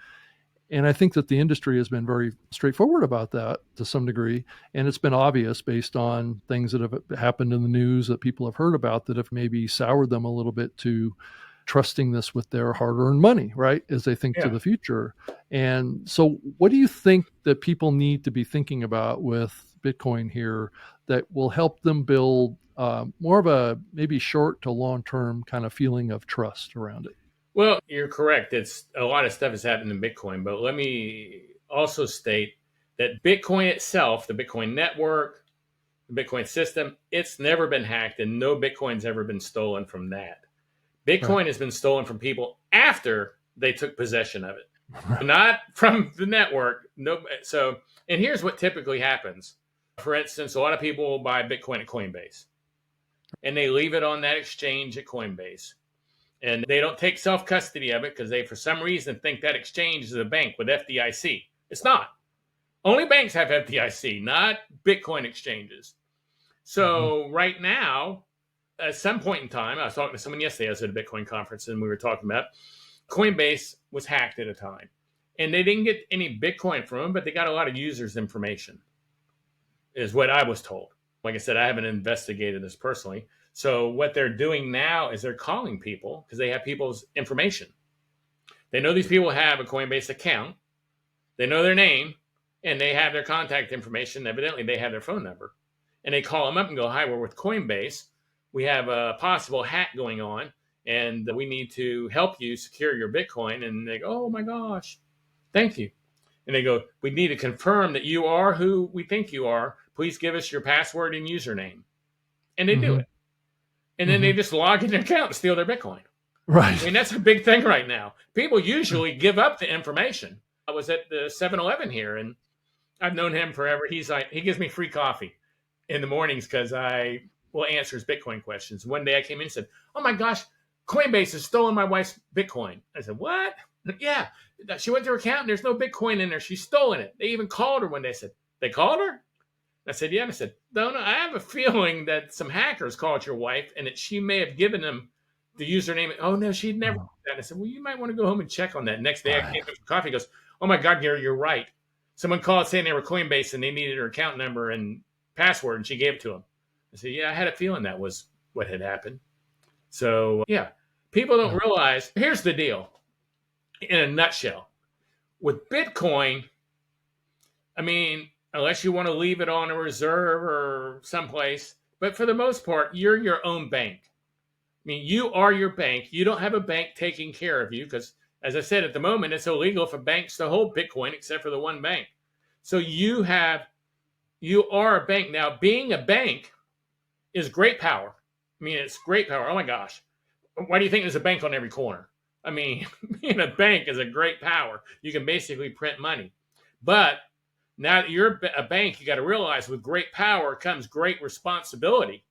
and I think that the industry has been very straightforward about that to some degree. And it's been obvious based on things that have happened in the news that people have heard about that have maybe soured them a little bit to trusting this with their hard-earned money, right? As they think to Yeah. the future. And so what do you think that people need to be thinking about with Bitcoin here that will help them build more of a maybe short to long-term kind of feeling of trust around it? Well, you're correct. It's a lot of stuff has happened in Bitcoin, but let me also state that Bitcoin itself, the Bitcoin network, the Bitcoin system, it's never been hacked and no Bitcoin's ever been stolen from that. Right. Bitcoin has been stolen from people after they took possession of it, not from the network. No, so and here's what typically happens. For instance, a lot of people will buy Bitcoin at Coinbase, and they leave it on that exchange at Coinbase, and they don't take self custody of it because they, for some reason, think that exchange is a bank with FDIC. It's not. Only banks have FDIC, not Bitcoin exchanges. Mhm. So right now, at some point in time, I was talking to someone yesterday. I was at a Bitcoin conference, and we were talking about Coinbase was hacked at a time, and they didn't get any Bitcoin from them, but they got a lot of users' information, is what I was told. Like I said, I haven't investigated this personally. So what they're doing now is they're calling people because they have people's information. They know these people have a Coinbase account. They know their name, and they have their contact information. Evidently, they have their phone number. And they call them up and go, hi, we're with Coinbase. We have a possible hack going on, and we need to help you secure your Bitcoin. And they go, oh, my gosh, thank you. And they go, we need to confirm that you are who we think you are. Please give us your password and username. And they do it. And then they just log in their account and steal their Bitcoin. Right. I mean, that's a big thing right now. People usually give up the information. I was at the 7-Eleven here, and I've known him forever. He's like, he gives me free coffee in the mornings because I will answer his Bitcoin questions. One day I came in and said, oh my gosh, Coinbase has stolen my wife's Bitcoin. I said, what? Yeah. She went to her account and there's no Bitcoin in there. She's stolen it. They even called her one day. I said, they called her? I said, yeah. And I said, no, I have a feeling that some hackers called your wife and that she may have given them the username. Oh, no, she'd never done that. I said, well, you might want to go home and check on that. Next day I came up for coffee. He goes, oh my God, Gary, you're right. Someone called saying they were Coinbase and they needed her account number and password, and she gave it to him. I said, yeah, I had a feeling that was what had happened. So, yeah, people don't realize, here's the deal in a nutshell. With Bitcoin, I mean, unless you want to leave it on a reserve or someplace, but for the most part, you're your own bank. I mean, you are your bank. You don't have a bank taking care of you because, as I said, at the moment, it's illegal for banks to hold Bitcoin except for the one bank. So you are a bank. Now, being a bank is great power. I mean, it's great power. Oh my gosh. Why do you think there's a bank on every corner? I mean, being a bank is a great power. You can basically print money. But now that you're a bank, you got to realize with great power comes great responsibility.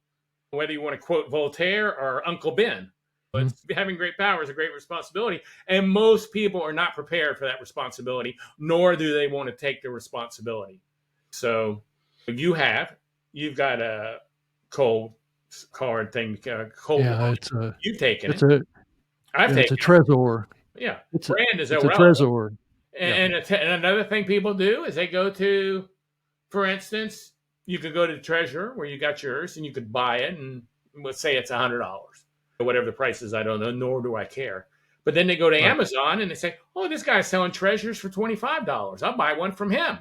Whether you want to quote Voltaire or Uncle Ben, but having great power is a great responsibility. And most people are not prepared for that responsibility, nor do they want to take the responsibility. So you've got a cold card thing, cold. Yeah, you've taken it. I've taken it's a Trezor. Yeah, it's brand is a irrelevant. Trezor. And another thing people do is they go to, for instance, you could go to the Treasurer where you got yours and you could buy it, and let's say it's $100. Whatever the price is, I don't know, nor do I care. But then they go to Amazon and they say, oh, this guy's selling treasures for $25. I'll buy one from him.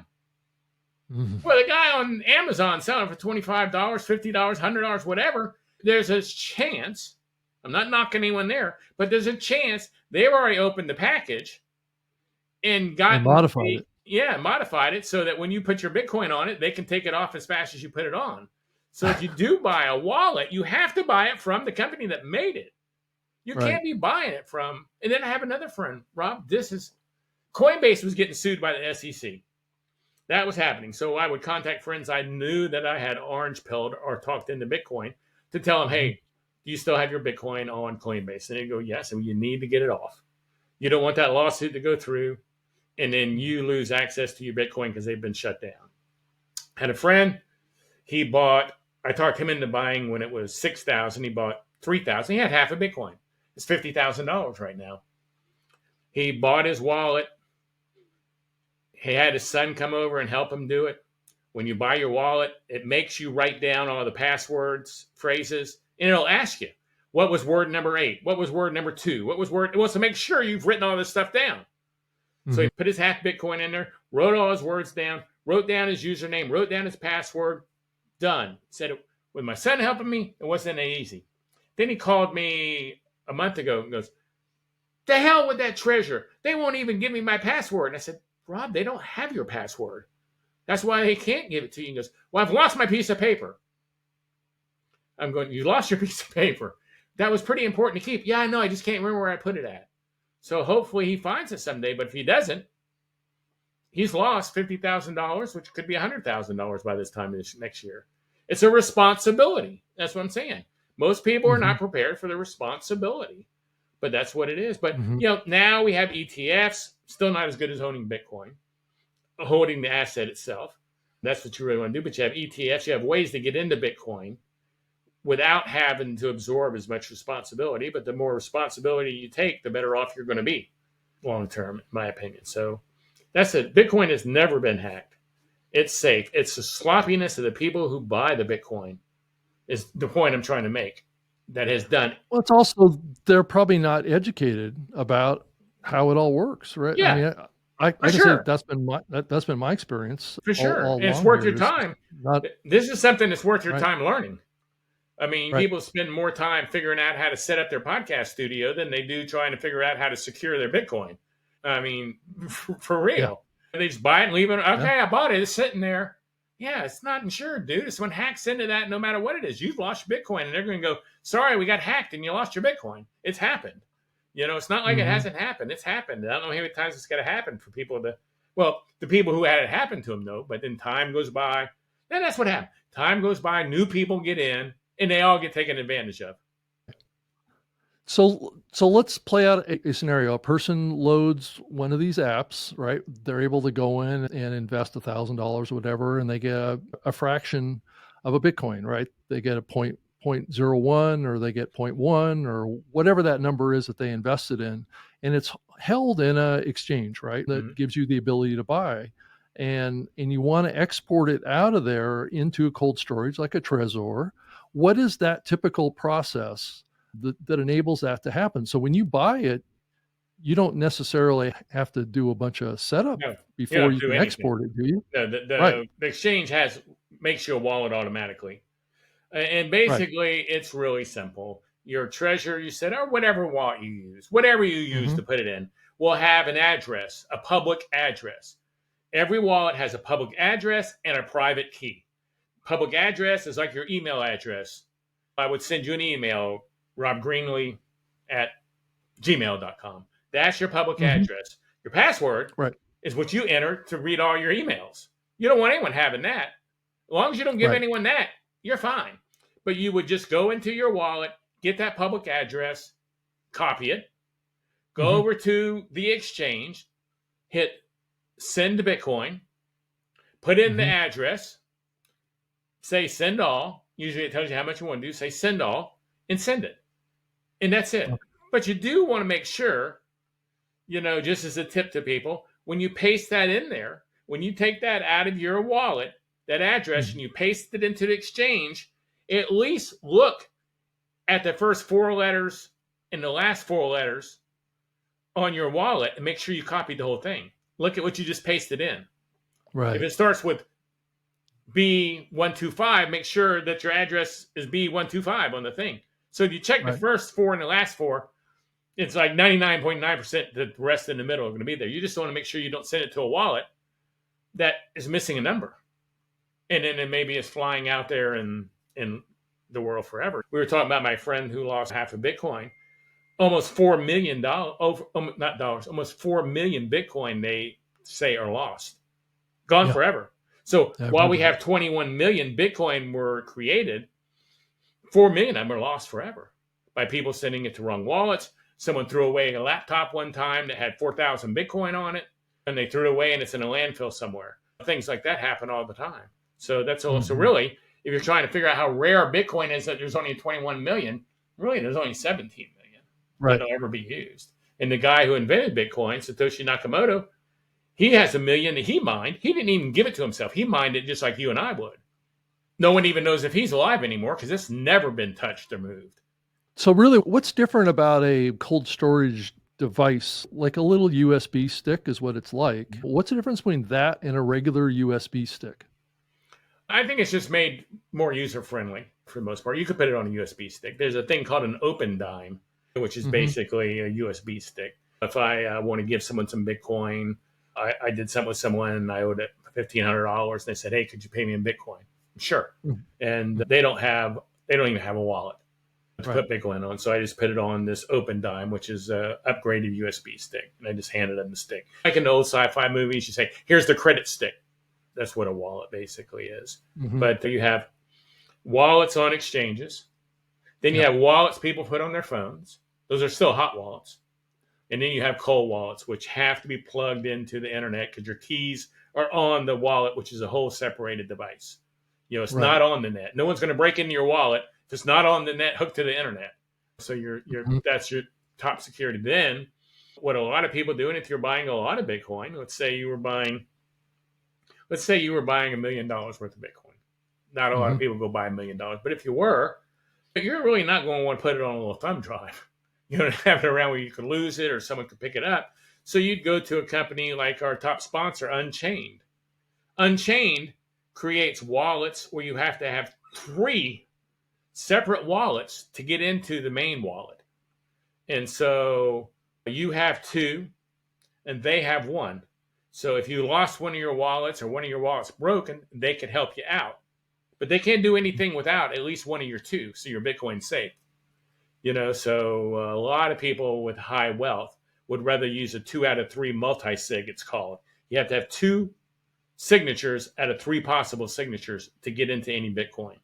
Well, the guy on Amazon selling for $25, $50, $100, whatever, there's a chance, I'm not knocking anyone there, but there's a chance they've already opened the package and modified it. Yeah, modified it so that when you put your Bitcoin on it, they can take it off as fast as you put it on. So if you do buy a wallet, you have to buy it from the company that made it. You can't be buying it from. And then I have another friend, Rob. Coinbase was getting sued by the SEC. That was happening. So I would contact friends I knew that I had orange pilled or talked into Bitcoin to tell them, hey, do you still have your Bitcoin on Coinbase? And they go, yes, and you need to get it off. You don't want that lawsuit to go through, and then you lose access to your Bitcoin because they've been shut down. Had a friend, I talked him into buying when it was 6,000. He bought 3,000. He had half a Bitcoin. It's $50,000 right now. He bought his wallet. He had his son come over and help him do it. When you buy your wallet, it makes you write down all the passwords, phrases, and it'll ask you, what was word number 8? What was word number 2? It wants to make sure you've written all this stuff down. So he put his half Bitcoin in there, wrote all his words down, wrote down his username, wrote down his password, done. Said, with my son helping me, it wasn't that easy. Then he called me a month ago and goes, the hell with that treasure. They won't even give me my password. And I said, Rob, they don't have your password. That's why they can't give it to you. He goes, well, I've lost my piece of paper. I'm going, you lost your piece of paper. That was pretty important to keep. Yeah, I know. I just can't remember where I put it at. So hopefully he finds it someday. But if he doesn't, he's lost $50,000, which could be $100,000 by this time next year. It's a responsibility. That's what I'm saying. Most people are not prepared for the responsibility, but that's what it is. But now we have ETFs, still not as good as owning Bitcoin, holding the asset itself. That's what you really want to do. But you have ETFs. You have ways to get into Bitcoin without having to absorb as much responsibility. But the more responsibility you take, the better off you're going to be long term, in my opinion. So that's it. Bitcoin has never been hacked. It's safe. It's the sloppiness of the people who buy the Bitcoin is the point I'm trying to make that has done. Well, it's also, they're probably not educated about how it all works, right? I Yeah, mean, I for can say sure. that's been my experience For sure. all And it's along worth your here is just time. not This is something that's worth your right, time learning. I mean, right. people spend more time figuring out how to set up their podcast studio than they do trying to figure out how to secure their Bitcoin. I mean, for Yeah, real. They just buy it and leave it. yeah. Okay, I bought it. It's sitting there. Yeah, it's not insured, dude. If someone hacks into that, no matter what it is, you've lost your Bitcoin. And they're going to go, sorry, we got hacked and you lost your Bitcoin. It's happened. It's not like it Mhm. hasn't happened. It's happened. I don't know how many times it's got to happen for people to, well, the people who had it happen to them, though, but then time goes by. And that's what happened. Time goes by, new people get in, and they all get taken advantage of. So let's play out a scenario. A person loads one of these apps, right? They're able to go in and invest $1,000 or whatever, and they get a fraction of a Bitcoin, right? They get a point zero one, or they get point one, or whatever that number is that they invested in, and it's held in a exchange, right? That Mhm. gives you the ability to buy, and you want to export it out of there into a cold storage like a Trezor. What is that typical process that enables that to happen? So when you buy it, you don't necessarily have to do a bunch of setup No, you don't before have you to do can anything. export it, do you? No, Right, the exchange makes you a wallet automatically. And right. basically, it's really simple. Your treasure, you said, or whatever wallet whatever you use to Mhm, put it in, will have an address, a public address. Every wallet has a public address and a private key. Public address is like your email address. I would send you an email, Rob Greenlee at gmail.com. That's your public mhm. address. Your password Right, is what you enter to read all your emails. You don't want anyone having that. As long as you don't give right. anyone that, you're fine. But you would just go into your wallet, get that public address, copy it, go Mhm, over to the exchange, hit send to Bitcoin, put in the mhm, address, say send all. Usually it tells you how much you want to do. Say send all and send it. And that's it. okay, But you do want to make sure, just as a tip to people, when you paste that in there, when you take that out of your wallet, that address, and mhm. you paste it into the exchange, at least look at the first four letters and the last four letters on your wallet and make sure you copied the whole thing. Look at what you just pasted in. If Right, it starts with B125, make sure that your address is B125 on the thing. So if you check the right. first four and the last four, it's like 99.9% that the rest in the middle are going to be there. You just want to make sure you don't send it to a wallet that is missing a number. And then maybe it's flying out there in the world forever. We were talking about my friend who lost half a Bitcoin. Almost $4 million, over not dollars, almost 4 million Bitcoin they say are lost, gone Yeah, forever. So I've while heard we that. have 21 million Bitcoin were created, 4 million of them are lost forever by people sending it to wrong wallets. Someone threw away a laptop one time that had 4,000 Bitcoin on it, and they threw it away and it's in a landfill somewhere. Things like that happen all the time. So that's all. So Mhm. really, if you're trying to figure out how rare Bitcoin is, that there's only 21 million, really there's only 17 million Right. that'll ever be used. And the guy who invented Bitcoin, Satoshi Nakamoto, he has a million that he mined. He didn't even give it to himself. He mined it just like you and I would. No one even knows if he's alive anymore because it's never been touched or moved. So really, what's different about a cold storage device, like a little USB stick is what it's like? What's the difference between that and a regular USB stick? I think it's just made more user friendly for the most part. You could put it on a USB stick. There's a thing called an open dime, which is Mhm. basically a USB stick. If I want to give someone some Bitcoin, I did something with someone and I owed it $1,500. And they said, "Hey, could you pay me in Bitcoin?" Sure. Mhm. And Mhm. they don't even have a wallet to Right. put Bitcoin on. So I just put it on this open dime, which is a upgraded USB stick. And I just handed them the stick. Like in the old sci-fi movies, you say, "Here's the credit stick." That's what a wallet basically is. Mhm. But you have wallets on exchanges. Then you Yeah. have wallets people put on their phones. Those are still hot wallets. And then you have cold wallets, which have to be plugged into the internet because your keys are on the wallet, which is a whole separated device. It's Right. not on the net. No one's going to break into your wallet if it's not on the net, hooked to the internet. So Mhm. that's your top security. Then, what a lot of people do, and if you're buying a lot of Bitcoin, let's say you were buying $1 million worth of Bitcoin. Not a lot of Mhm. people go buy $1 million, but if you were, you're really not going to want to put it on a little thumb drive. You don't have it around where you could lose it or someone could pick it up. So you'd go to a company like our top sponsor, Unchained. Unchained creates wallets where you have to have 3 separate wallets to get into the main wallet. And so you have 2 and they have 1. So if you lost one of your wallets or one of your wallets broken, they could help you out. But they can't do anything without at least one of your 2. So your Bitcoin's safe. So a lot of people with high wealth would rather use a 2 out of 3 multi-sig, it's called. You have to have 2 signatures out of 3 possible signatures to get into any Bitcoin.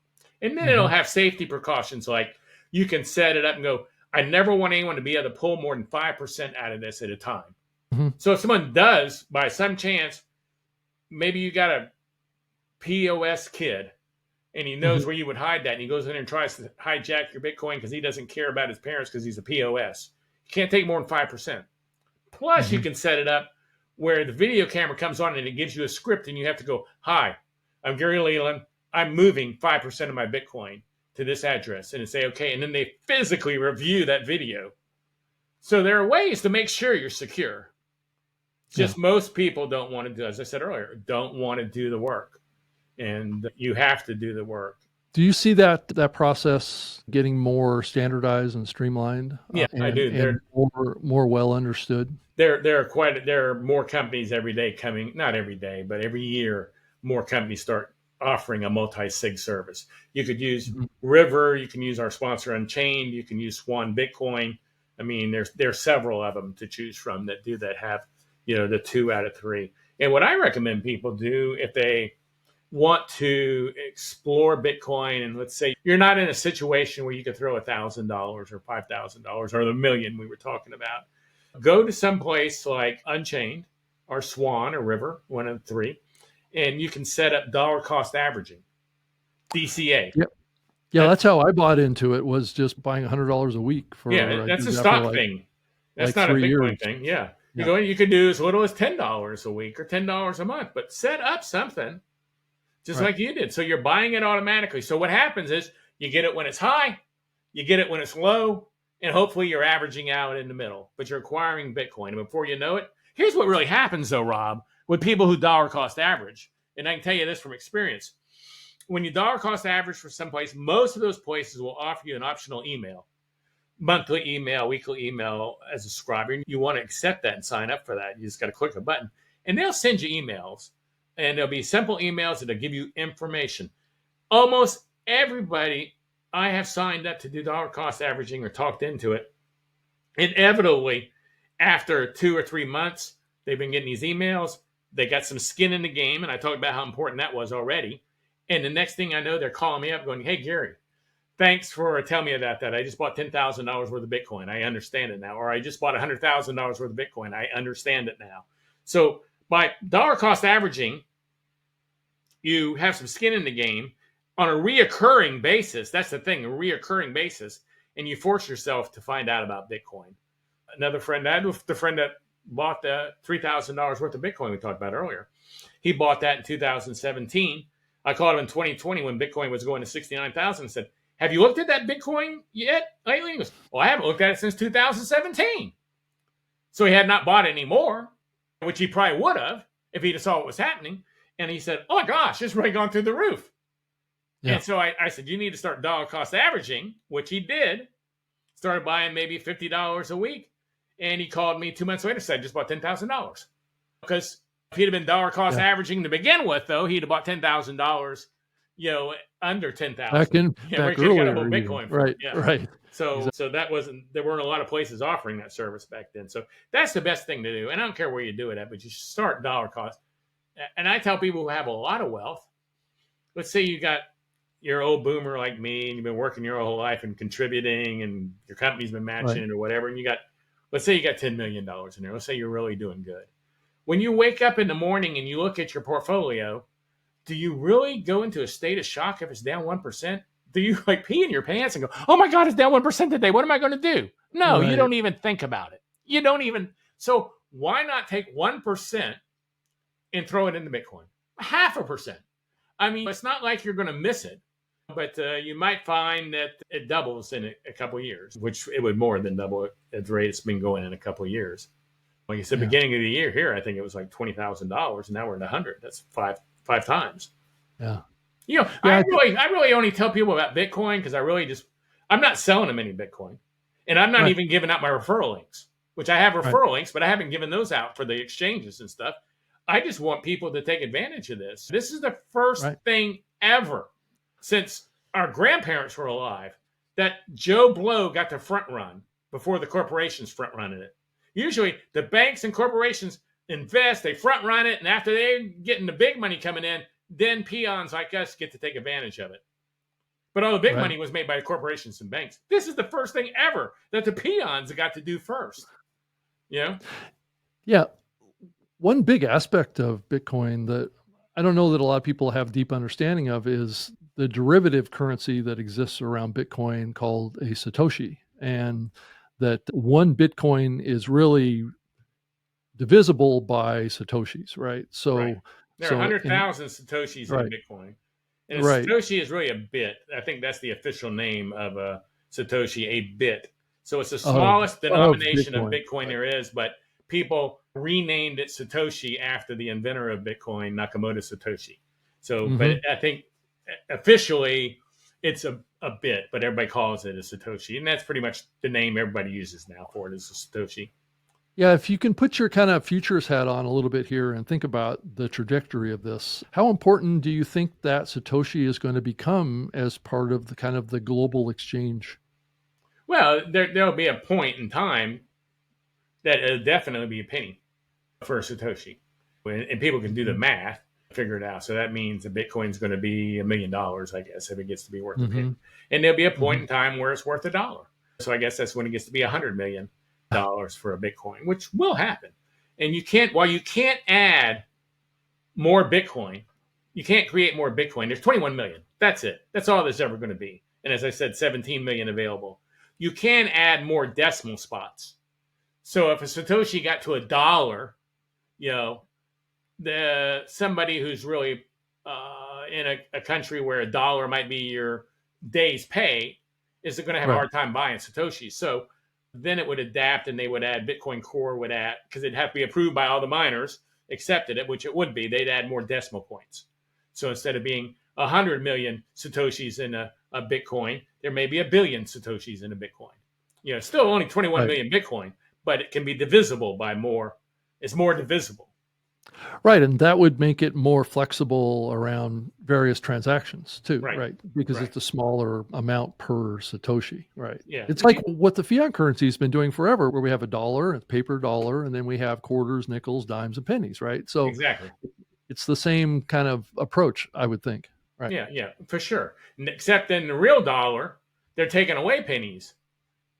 And then it'll have safety precautions, like you can set it up and go, I never want anyone to be able to pull more than 5% out of this at a time. So if someone does, by some chance, maybe you got a POS kid and he knows where you would hide that, and he goes in and tries to hijack your Bitcoin because he doesn't care about his parents because he's a POS. You can't take more than 5%. Plus, you can set it up where the video camera comes on and it gives you a script, and you have to go, hi, I'm Gary Leland. I'm moving 5% of my Bitcoin to this address, and say, okay. And then they physically review that video. So there are ways to make sure you're secure. Just most people don't want to do, as I said earlier, don't want to do the work. And you have to do the work. Do you see that process getting more standardized and streamlined? Yeah, I do. And more well understood. There are more companies every day coming, not every day, but every year, more companies start offering a multi-sig service. You could use River, you can use our sponsor Unchained, you can use Swan Bitcoin. I mean, there's several of them to choose from that do that, have, the 2 out of 3. And what I recommend people do if they want to explore Bitcoin, and let's say you're not in a situation where you could throw $1,000 or $5,000 or the $1 million we were talking about, go to some place like Unchained or Swan or River, one of the 3, and you can set up dollar cost averaging, DCA. Yep. Yeah, that's how I bought into it, was just buying $100 a week for. Yeah, that's a stock thing. That's not a Bitcoin thing. Yeah. You could do as little as $10 a week or $10 a month, but set up something just like you did. So you're buying it automatically. So what happens is you get it when it's high, you get it when it's low, and hopefully you're averaging out in the middle, but you're acquiring Bitcoin. And before you know it, here's what really happens though, Rob, with people who dollar cost average. And I can tell you this from experience. When you dollar cost average for someplace, most of those places will offer you an optional email, monthly email, weekly email as a subscriber. You want to accept that and sign up for that. You just got to click a button, and they'll send you emails, and there'll be simple emails that'll give you information. Almost everybody I have signed up to do dollar cost averaging or talked into it, inevitably, after 2 or 3 months, they've been getting these emails. They got some skin in the game, and I talked about how important that was already. And the next thing I know, they're calling me up going, hey, Gary, thanks for telling me about that. I just bought $10,000 worth of Bitcoin. I understand it now. Or I just bought $100,000 worth of Bitcoin. I understand it now. So by dollar cost averaging, you have some skin in the game on a reoccurring basis. That's the thing, a reoccurring basis. And you force yourself to find out about Bitcoin. Another friend, I had the friend that bought the $3,000 worth of Bitcoin we talked about earlier. He bought that in 2017. I called him in 2020 when Bitcoin was going to 69,000 and said, have you looked at that Bitcoin yet lately? He goes, well, I haven't looked at it since 2017. So he had not bought any more, which he probably would have if he'd have saw what was happening. And he said, oh my gosh, it's really gone through the roof. Yeah. And so I said, you need to start dollar cost averaging, which he did. Started buying maybe $50 a week. And he called me 2 months later and said, I just bought $10,000. Because if he'd have been dollar cost averaging to begin with, though, he'd have bought $10,000, under 10,000. Back earlier. Bitcoin right, yeah. Right. So that there weren't a lot of places offering that service back then. So that's the best thing to do. And I don't care where you do it at, but you should start dollar cost. And I tell people who have a lot of wealth, let's say you're an old boomer like me, and you've been working your whole life and contributing, and your company's been matching it or whatever, and let's say you got $10 million in there. Let's say you're really doing good. When you wake up in the morning and you look at your portfolio, do you really go into a state of shock if it's down 1%? Do you pee in your pants and go, oh my God, it's down 1% today. What am I going to do? No, You don't even think about it. So why not take 1% and throw it into Bitcoin? 0.5%. I mean, it's not like you're going to miss it. But you might find that it doubles in a couple of years, which it would more than double at the rate it's been going in a couple of years. Like you said, Yeah. beginning of the year here, I think it was like $20,000. Now we're at 100. That's five times. Yeah. You know, Yeah. I really only tell people about Bitcoin because I'm not selling them any Bitcoin, and I'm not Right. even giving out my referral links, which I have Right. referral links, but I haven't given those out for the exchanges and stuff. I just want people to take advantage of this. This is the first Right. thing ever since our grandparents were alive that Joe Blow got the front run before the corporations front running it. Usually the banks and corporations invest, they front run it, and after they're getting the big money coming in, then peons like us get to take advantage of it. But all the big Right. money was made by the corporations and banks. This is the first thing ever that the peons got to do first. You know? Yeah. One big aspect of Bitcoin that I don't know that a lot of people have deep understanding of is the derivative currency that exists around Bitcoin called a Satoshi. And that one Bitcoin is really divisible by Satoshis, right? Right. There are 100,000 Satoshis in right, Bitcoin. And a right. Satoshi is really a bit. I think that's the official name of a Satoshi, a bit. So it's the smallest denomination of Bitcoin right. there is, but people renamed it Satoshi after the inventor of Bitcoin, Nakamoto Satoshi. So, but I think officially it's a bit, but everybody calls it a Satoshi. And that's pretty much the name everybody uses now for it is a Satoshi. Yeah, if you can put your kind of futures hat on a little bit here and think about the trajectory of this, how important do you think that Satoshi is going to become as part of the kind of the global exchange? Well, there'll be a point in time that it'll definitely be a penny for a Satoshi. And people can do the math, figure it out. So that means a Bitcoin's going to be $1 million, I guess, if it gets to be worth a penny. And there'll be a point in time where it's worth $1. So I guess that's when it gets to be $100 million for a Bitcoin, which will happen. And you can't add more Bitcoin, you can't create more Bitcoin. There's 21 million. That's it. That's all there's ever going to be. And as I said, 17 million available. You can add more decimal spots. So if a Satoshi got to $1, you know, somebody who's really in a country where $1 might be your day's pay is going to have a hard time buying Satoshis. So then it would adapt and they would add Bitcoin Core would add, because it'd have to be approved by all the miners, accepted it, which it would be, they'd add more decimal points. So instead of being 100 million Satoshis in a Bitcoin, there may be 1 billion Satoshis in a Bitcoin. You know, still only 21 million Bitcoin, but it can be divisible by more. It's more divisible. Right. And that would make it more flexible around various transactions too, right? Because it's a smaller amount per Satoshi, right? Yeah. It's like what the fiat currency has been doing forever, where we have $1, a paper dollar, and then we have quarters, nickels, dimes, and pennies, right? So exactly, it's the same kind of approach, I would think. Right. Yeah, for sure. Except in the real dollar, they're taking away pennies.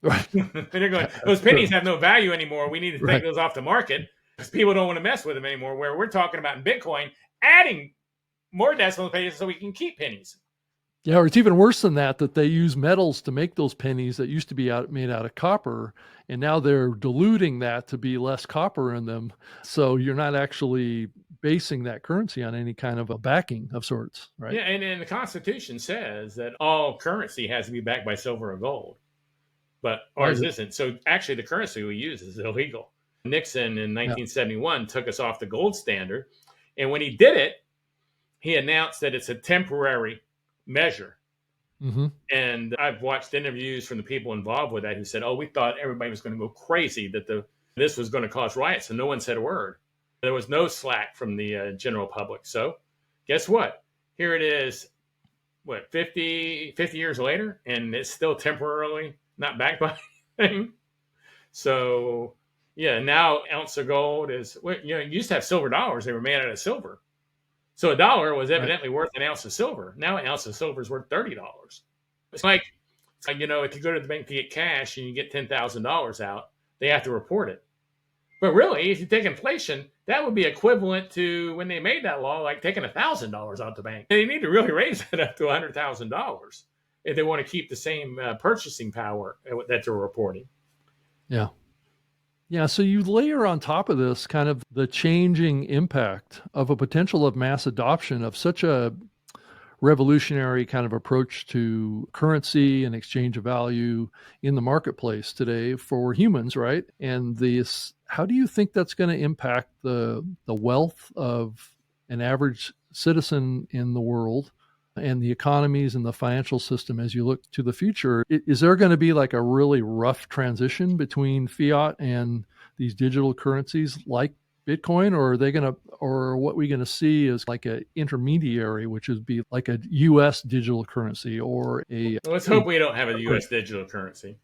Right. They're going, those pennies have no value anymore. We need to take those off the market because people don't want to mess with them anymore. Where we're talking about in Bitcoin, adding more decimal places so we can keep pennies. Yeah, or it's even worse than that they use metals to make those pennies that used to be made out of copper, and now they're diluting that to be less copper in them. So you're not actually basing that currency on any kind of a backing of sorts, right? Yeah, and the Constitution says that all currency has to be backed by silver or gold, but ours isn't. So actually the currency we use is illegal. Nixon in 1971 took us off the gold standard, and when he did it, he announced that it's a temporary measure. And I've watched interviews from the people involved with that who said, we thought everybody was going to go crazy, that this was going to cause riots, and no one said a word. There was no slack from the general public. So guess what? Here it is, 50 years later, and it's still temporarily not backed by anything. So yeah, now ounce of gold is, you used to have silver dollars. They were made out of silver. So $1 was evidently worth an ounce of silver. Now an ounce of silver is worth $30. It's like, if you go to the bank to get cash and you get $10,000 out, they have to report it. But really, if you take inflation, that would be equivalent to when they made that law, like taking $1,000 out the bank. They need to really raise it up to $100,000 if they want to keep the same purchasing power that they're reporting. Yeah. Yeah, so you layer on top of this kind of the changing impact of a potential of mass adoption of such a revolutionary kind of approach to currency and exchange of value in the marketplace today for humans, right? And this, how do you think that's going to impact the wealth of an average citizen in the world and the economies and the financial system as you look to the future? Is there going to be like a really rough transition between fiat and these digital currencies like Bitcoin, or are they going to, or what we're going to see is like an intermediary, which would be like a U.S. digital currency or a. Let's hope we don't have a U.S. digital currency.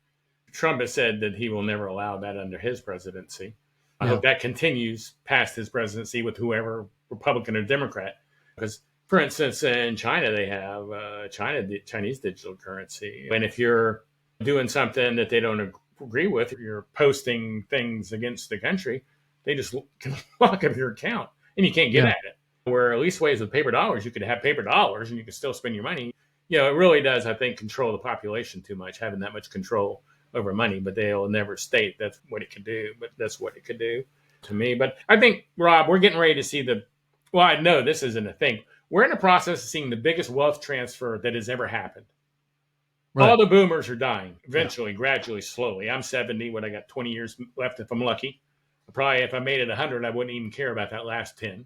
Trump has said that he will never allow that under his presidency. I hope that continues past his presidency with whoever, Republican or Democrat. Because, for instance, in China, they have Chinese digital currency. And if you're doing something that they don't agree with, if you're posting things against the country, they just can lock up your account and you can't get at it. Where at least ways with paper dollars, you could have paper dollars and you could still spend your money. It really does, I think, control the population too much, having that much control over money, but they'll never state that's what it could do, but that's what it could do to me. But I think, Rob, we're getting ready to see I know this isn't a thing. We're in the process of seeing the biggest wealth transfer that has ever happened. Right. All the boomers are dying eventually, gradually, slowly. I'm 70, I got 20 years left if I'm lucky. Probably if I made it 100, I wouldn't even care about that last 10.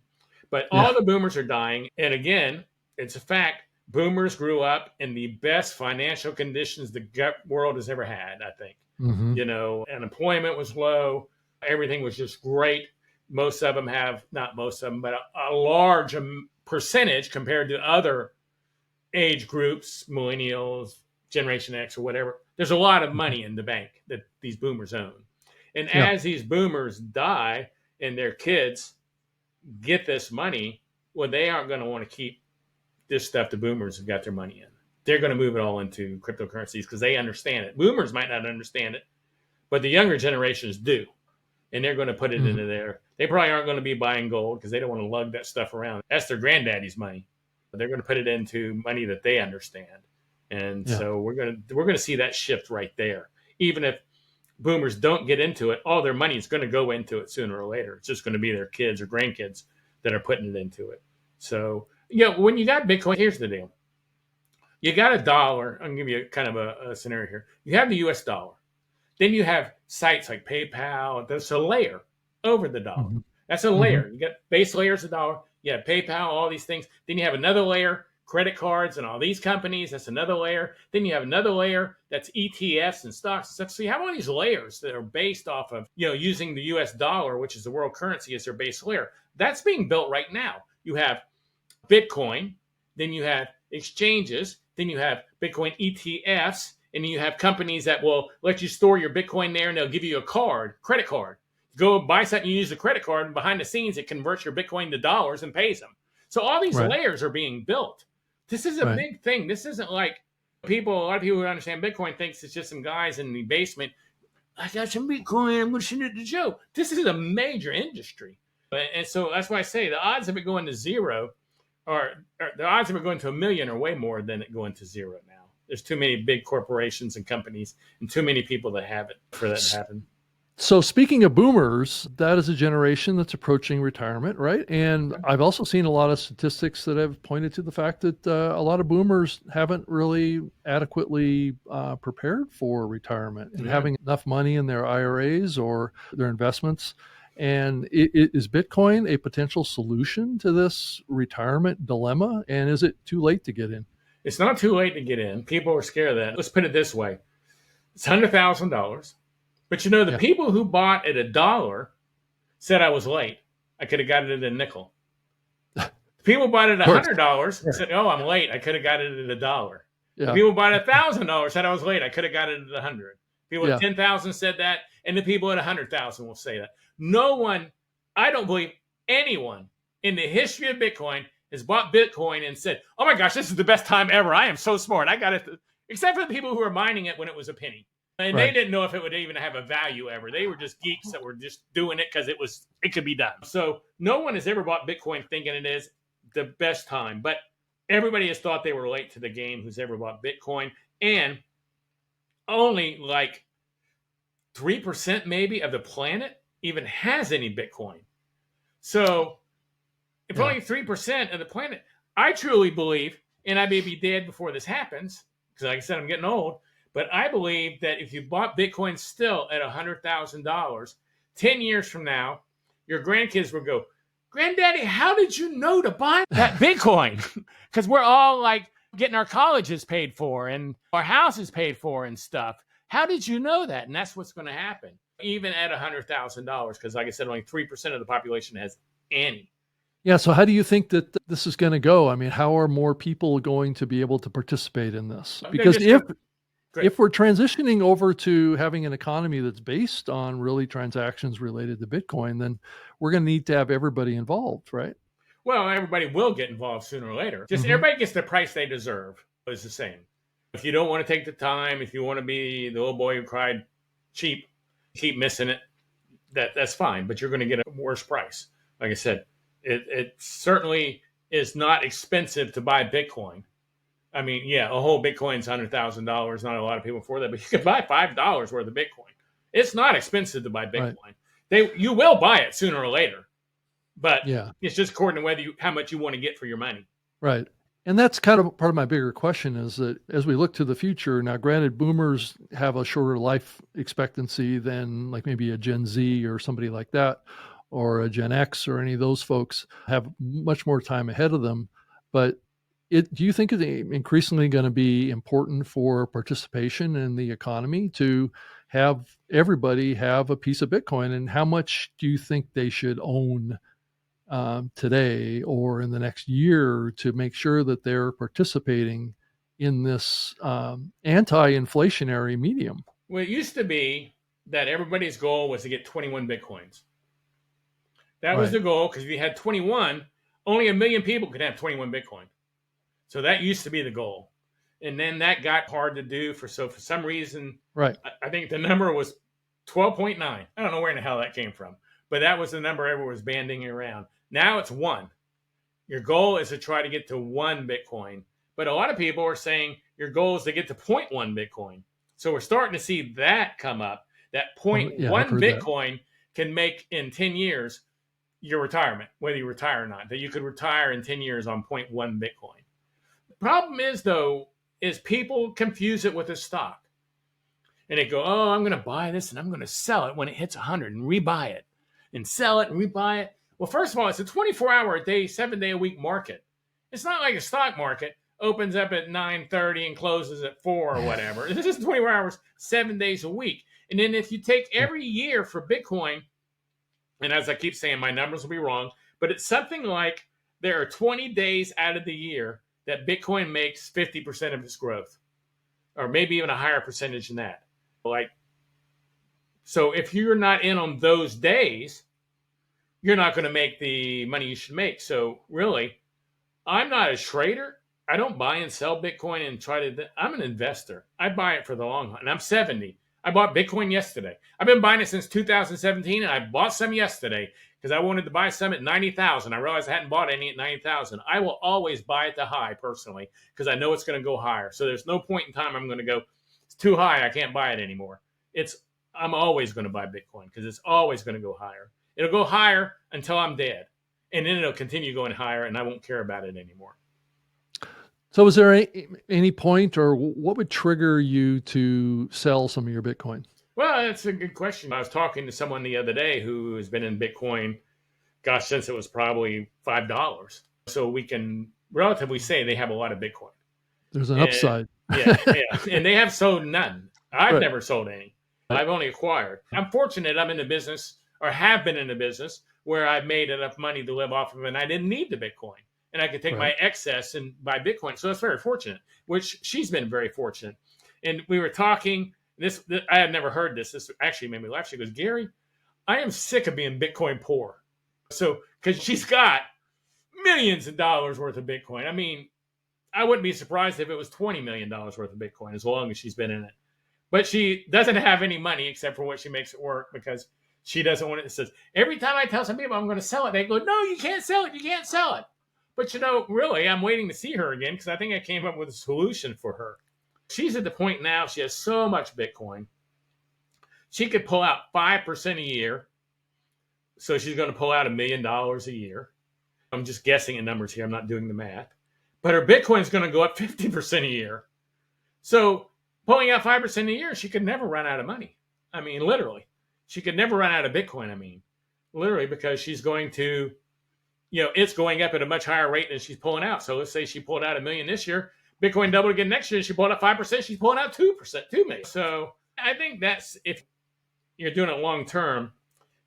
But all the boomers are dying. And again, it's a fact. Boomers grew up in the best financial conditions the world has ever had, I think. Mm-hmm. Unemployment was low. Everything was just great. Most of them have, not most of them, but a large percentage compared to other age groups, millennials, Generation X or whatever. There's a lot of money in the bank that these boomers own. And as these boomers die and their kids get this money, they aren't going to want to keep this stuff the boomers have got their money in. They're going to move it all into cryptocurrencies because they understand it. Boomers might not understand it, but the younger generations do. And they're going to put it into there. They probably aren't going to be buying gold because they don't want to lug that stuff around. That's their granddaddy's money. But they're going to put it into money that they understand. And so we're going to see that shift right there. Even if boomers don't get into it, all their money is going to go into it sooner or later. It's just going to be their kids or grandkids that are putting it into it. So, when you got Bitcoin, here's the deal. You got a dollar. I'm going to give you kind of a scenario here. You have the US dollar. Then you have sites like PayPal. That's a layer over the dollar. Mm-hmm. That's a layer. You got base layers of dollar. You have PayPal, all these things. Then you have another layer, credit cards and all these companies. That's another layer. Then you have another layer that's ETFs and stocks and stuff. So you have all these layers that are based off of, using the US dollar, which is the world currency, as their base layer. That's being built right now. You have Bitcoin, then you have exchanges, then you have Bitcoin ETFs, and then you have companies that will let you store your Bitcoin there and they'll give you a credit card. Go buy something, you use the credit card, and behind the scenes, it converts your Bitcoin to dollars and pays them. So all these layers are being built. This is a big thing. This isn't like a lot of people who understand Bitcoin thinks it's just some guys in the basement. I got some Bitcoin, I'm going to send it to Joe. This is a major industry. And so that's why I say the odds of it going to zero or the odds of it going to 1 million are way more than it going to zero now. There's too many big corporations and companies and too many people that have it for that to happen. So speaking of boomers, that is a generation that's approaching retirement, right? And I've also seen a lot of statistics that have pointed to the fact that a lot of boomers haven't really adequately prepared for retirement and having enough money in their IRAs or their investments. And is Bitcoin a potential solution to this retirement dilemma? And is it too late to get in? It's not too late to get in. People are scared of that. Let's put it this way. It's $100,000. But the people who bought at $1 said I was late. I could have got it at a nickel. People who bought it at $100 said, "Oh, I'm late. I could have got it at $1." Yeah. People who bought it at $1,000 said I was late. I could have got it at 100. People at 10,000 said that, and the people at 100,000 will say that. No one, I don't believe anyone in the history of Bitcoin has bought Bitcoin and said, "Oh my gosh, this is the best time ever. I am so smart. I got it." Except for the people who were mining it when it was a penny. And they didn't know if it would even have a value ever. They were just geeks that were just doing it because it could be done. So no one has ever bought Bitcoin thinking it is the best time. But everybody has thought they were late to the game who's ever bought Bitcoin. And only like 3% maybe of the planet even has any Bitcoin. So if only 3% of the planet, I truly believe and I may be dead before this happens, because like I said, I'm getting old. But I believe that if you bought Bitcoin still at $100,000, 10 years from now, your grandkids will go, Granddaddy, how did you know to buy that Bitcoin? Because we're all like getting our colleges paid for and our houses paid for and stuff. How did you know that? And that's what's going to happen, even at $100,000, because like I said, only 3% of the population has any. Yeah. So how do you think that this is going to go? I mean, how are more people going to be able to participate in this? Because if we're transitioning over to having an economy that's based on really transactions related to Bitcoin, then we're going to need to have everybody involved, right? Well, everybody will get involved sooner or later. Just everybody gets the price they deserve, is the same. If you don't want to take the time, if you want to be the little boy who cried cheap, keep missing it, that's fine. But you're going to get a worse price. Like I said, it certainly is not expensive to buy Bitcoin. I mean, yeah, a whole Bitcoin's $100,000. Not a lot of people for that, but you can buy $5 worth of Bitcoin. It's not expensive to buy Bitcoin. Right. You will buy it sooner or later, but it's just according to how much you want to get for your money. Right. And that's kind of part of my bigger question is that as we look to the future, now granted, boomers have a shorter life expectancy than like maybe a Gen Z or somebody like that, or a Gen X or any of those folks have much more time ahead of them. But do you think it's increasingly going to be important for participation in the economy to have everybody have a piece of Bitcoin? And how much do you think they should own today or in the next year to make sure that they're participating in this anti-inflationary medium? Well, it used to be that everybody's goal was to get 21 Bitcoins. That was the goal, because if you had 21, only 1 million people could have 21 Bitcoin. So that used to be the goal. And then that got hard to do for some reason. Right. I think the number was 12.9. I don't know where in the hell that came from, but that was the number everyone was banding around. Now it's 1. Your goal is to try to get to 1 Bitcoin. But a lot of people are saying your goal is to get to 0.1 Bitcoin. So we're starting to see that come up, that 0.1 Bitcoin can make in 10 years your retirement, whether you retire or not, that you could retire in 10 years on 0.1 Bitcoin. Problem is, though, is people confuse it with a stock. And they go, oh, I'm going to buy this and I'm going to sell it when it hits 100 and rebuy it and sell it and rebuy it. Well, first of all, it's a 24-hour-a-day, 7-day-a-week market. It's not like a stock market opens up at 9:30 and closes at 4 or whatever. It's just 24 hours, 7 days a week. And then if you take every year for Bitcoin, and as I keep saying, my numbers will be wrong, but it's something like there are 20 days out of the year that Bitcoin makes 50% of its growth, or maybe even a higher percentage than that. So if you're not in on those days, you're not going to make the money you should make. So really, I'm not a trader. I don't buy and sell Bitcoin and I'm an investor. I buy it for the long haul. And I'm 70. I bought Bitcoin yesterday. I've been buying it since 2017, and I bought some yesterday because I wanted to buy some at 90,000. I realized I hadn't bought any at 90,000. I will always buy at the high personally because I know it's going to go higher. So there's no point in time I'm going to go, it's too high, I can't buy it anymore. I'm always going to buy Bitcoin because it's always going to go higher. It'll go higher until I'm dead, and then it'll continue going higher, and I won't care about it anymore. So is there any point, or what would trigger you to sell some of your Bitcoin? Well, that's a good question. I was talking to someone the other day who has been in Bitcoin, since it was probably $5. So we can relatively say they have a lot of Bitcoin. There's an upside. Yeah. And they have sold none. I've never sold any. I've only acquired. I'm fortunate I'm in the business, or have been in the business, where I've made enough money to live off of, and I didn't need the Bitcoin. And I could take my excess and buy Bitcoin. So that's very fortunate, which she's been very fortunate. And we were talking, this I had never heard this. This actually made me laugh. She goes, Gary, I am sick of being Bitcoin poor. So, because she's got millions of dollars worth of Bitcoin. I mean, I wouldn't be surprised if it was $20 million worth of Bitcoin as long as she's been in it. But she doesn't have any money except for what she makes at work, because she doesn't want it. It says, every time I tell some people I'm going to sell it, they go, no, you can't sell it. You can't sell it. But, really, I'm waiting to see her again because I think I came up with a solution for her. She's at the point now, she has so much Bitcoin. She could pull out 5% a year. So she's going to pull out $1 million a year. I'm just guessing at numbers here. I'm not doing the math. but her Bitcoin is going to go up 50% a year. So pulling out 5% a year, she could never run out of money. I mean, literally, she could never run out of Bitcoin. I mean, literally, because she's going to, it's going up at a much higher rate than she's pulling out. So let's say she pulled out $1 million this year, Bitcoin doubled again next year, and she pulled out 5%, she's pulling out 2%, 2 million. So I think that's, if you're doing it long term,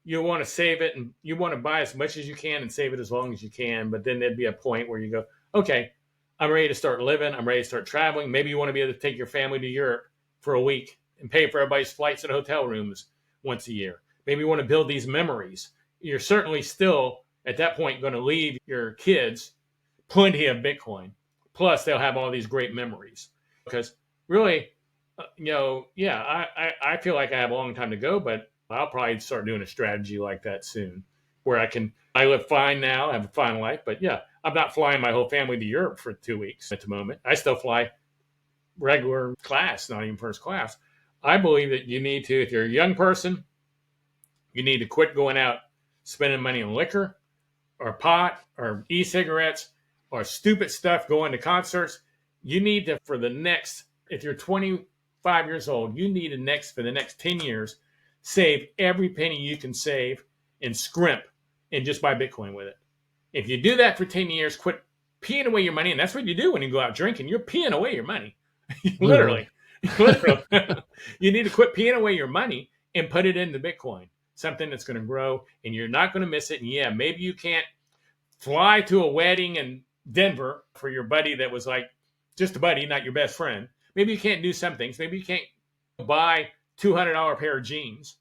you want to save it and you want to buy as much as you can and save it as long as you can. But then there'd be a point where you go, okay, I'm ready to start living. I'm ready to start traveling. Maybe you want to be able to take your family to Europe for a week and pay for everybody's flights and hotel rooms once a year. Maybe you want to build these memories. You're certainly still at that point going to leave your kids plenty of Bitcoin. Plus, they'll have all these great memories. Because really, I feel like I have a long time to go, but I'll probably start doing a strategy like that soon, where I live fine now, I have a fine life, but yeah, I'm not flying my whole family to Europe for 2 weeks at the moment. I still fly regular class, not even first class. I believe that you need to, if you're a young person, you need to quit going out spending money on liquor or pot or e-cigarettes or stupid stuff, going to concerts. You need to, if you're 25 years old, you need for the next 10 years, save every penny you can save and scrimp and just buy Bitcoin with it. If you do that for 10 years, quit peeing away your money. And that's what you do when you go out drinking. You're peeing away your money. Literally. You need to quit peeing away your money and put it into Bitcoin, something that's going to grow and you're not going to miss it. And yeah, maybe you can't fly to a wedding in Denver for your buddy that was like just a buddy, not your best friend. Maybe you can't do some things. Maybe you can't buy $200 pair of jeans.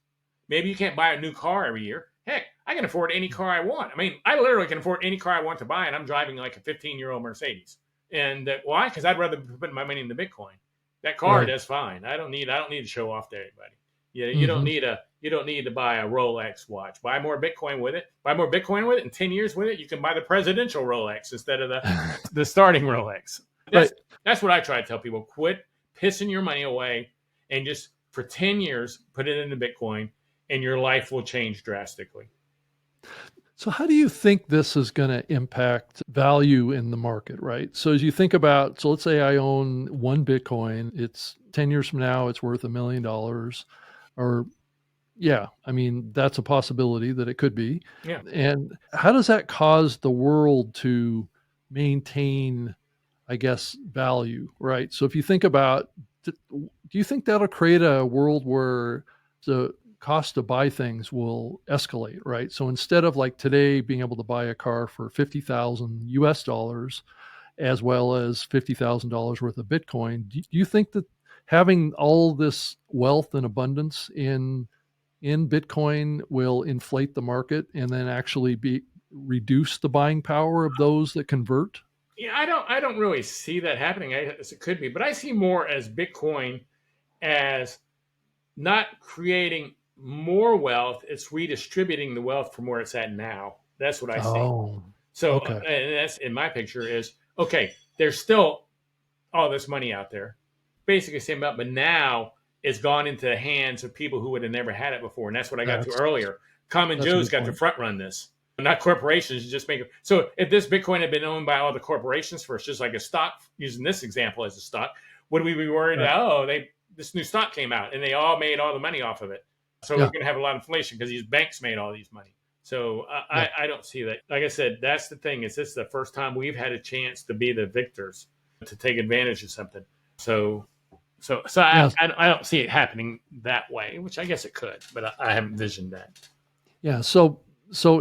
Maybe you can't buy a new car every year. Heck, I can afford any car I want. I mean, I literally can afford any car I want to buy, and I'm driving like a 15-year-old Mercedes. And why? Because I'd rather put my money into Bitcoin. That car does fine. I don't need to show off to everybody. You don't need to buy a Rolex watch. Buy more Bitcoin with it. In 10 years with it, you can buy the presidential Rolex instead of the starting Rolex. That's what I try to tell people. Quit pissing your money away and just for 10 years, put it into Bitcoin and your life will change drastically. So how do you think this is going to impact value in the market, right? So as you think about, let's say I own one Bitcoin, it's 10 years from now, it's worth $1 million or that's a possibility that it could be. Yeah. And how does that cause the world to maintain, I guess, value, right? So if you think about, do you think that'll create a world where the cost to buy things will escalate, right? So instead of like today being able to buy a car for $50,000 US as well as $50,000 worth of Bitcoin, do you think that having all this wealth and abundance in Bitcoin will inflate the market and then actually reduce the buying power of those that convert? Yeah, I don't really see that happening. As it could be, but I see more as Bitcoin as not creating more wealth. It's redistributing the wealth from where it's at now. That's what I see. Oh, so, okay. And that's in my picture is, okay, there's still all this money out there, basically same amount, but now it's gone into the hands of people who would have never had it before. And that's what I got to earlier. Common Joe's got to front run this. Not corporations, just make it. So if this Bitcoin had been owned by all the corporations first, just like a stock, using this example as a stock, would we be worried that, this new stock came out and they all made all the money off of it? So we're going to have a lot of inflation because these banks made all these money. So I don't see that. Like I said, that's the thing. Is this the first time we've had a chance to be the victors, to take advantage of something? So I don't see it happening that way, which I guess it could, but I haven't envisioned that. Yeah. So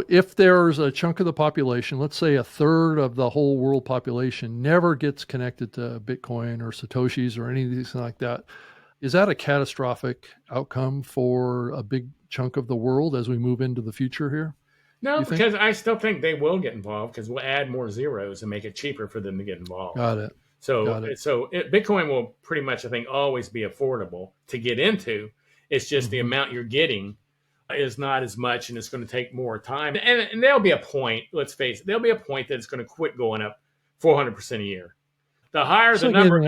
if there's a chunk of the population, let's say a third of the whole world population never gets connected to Bitcoin or Satoshis or anything like that, is that a catastrophic outcome for a big chunk of the world as we move into the future here? No, because I still think they will get involved because we'll add more zeros and make it cheaper for them to get involved. Got it. So Bitcoin will pretty much, I think, always be affordable to get into. It's just the amount you're getting is not as much, and it's going to take more time. And there'll be a point, let's face it, there'll be a point that it's going to quit going up 400% a year. The higher the number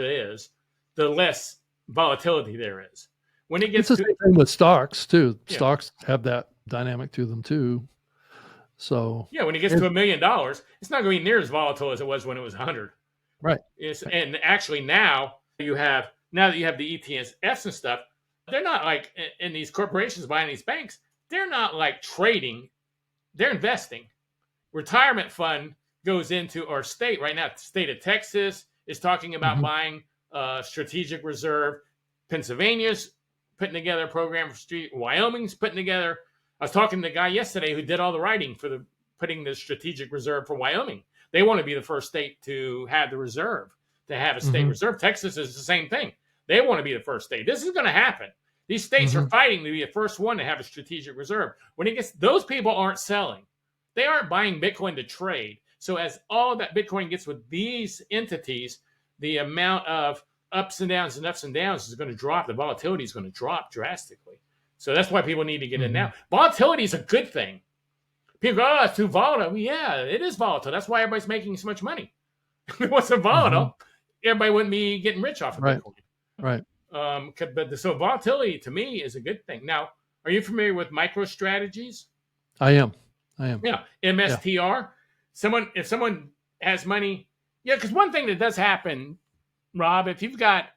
is, the less volatility there is. When it gets it's the same thing with stocks too. Yeah. Stocks have that dynamic to them too. So, Yeah, when it gets to $1 million, it's not going to be near as volatile as it was when it was 100. right. And actually now that you have the ETFs and stuff, they're not like in these corporations buying these banks. They're not like trading; they're investing. Retirement fund goes into our state right now. The state of Texas is talking about Mhm. buying strategic reserve. Pennsylvania's putting together a program for street. Wyoming's putting together. I was talking to the guy yesterday who did all the writing for putting the strategic reserve for Wyoming. They want to be the first state to have the reserve, to have a state Mhm. reserve. Texas is the same thing. They want to be the first state. This is going to happen. These states are Mhm. fighting to be the first one to have a strategic reserve. When it gets, those people aren't selling. They aren't buying Bitcoin to trade. So as all that Bitcoin gets with these entities, the amount of ups and downs is going to drop. The volatility is going to drop drastically. So that's why people need to get in Mhm. now. Volatility is a good thing. People go, oh, it's too volatile. Yeah, it is volatile. That's why everybody's making so much money. If it wasn't volatile, Mhm. everybody wouldn't be getting rich off of Right. Bitcoin. Right. So volatility to me is a good thing. Now, are you familiar with micro strategies? I am. Yeah, Yeah. MSTR. If someone has money, yeah, because one thing that does happen, Rob, if you've got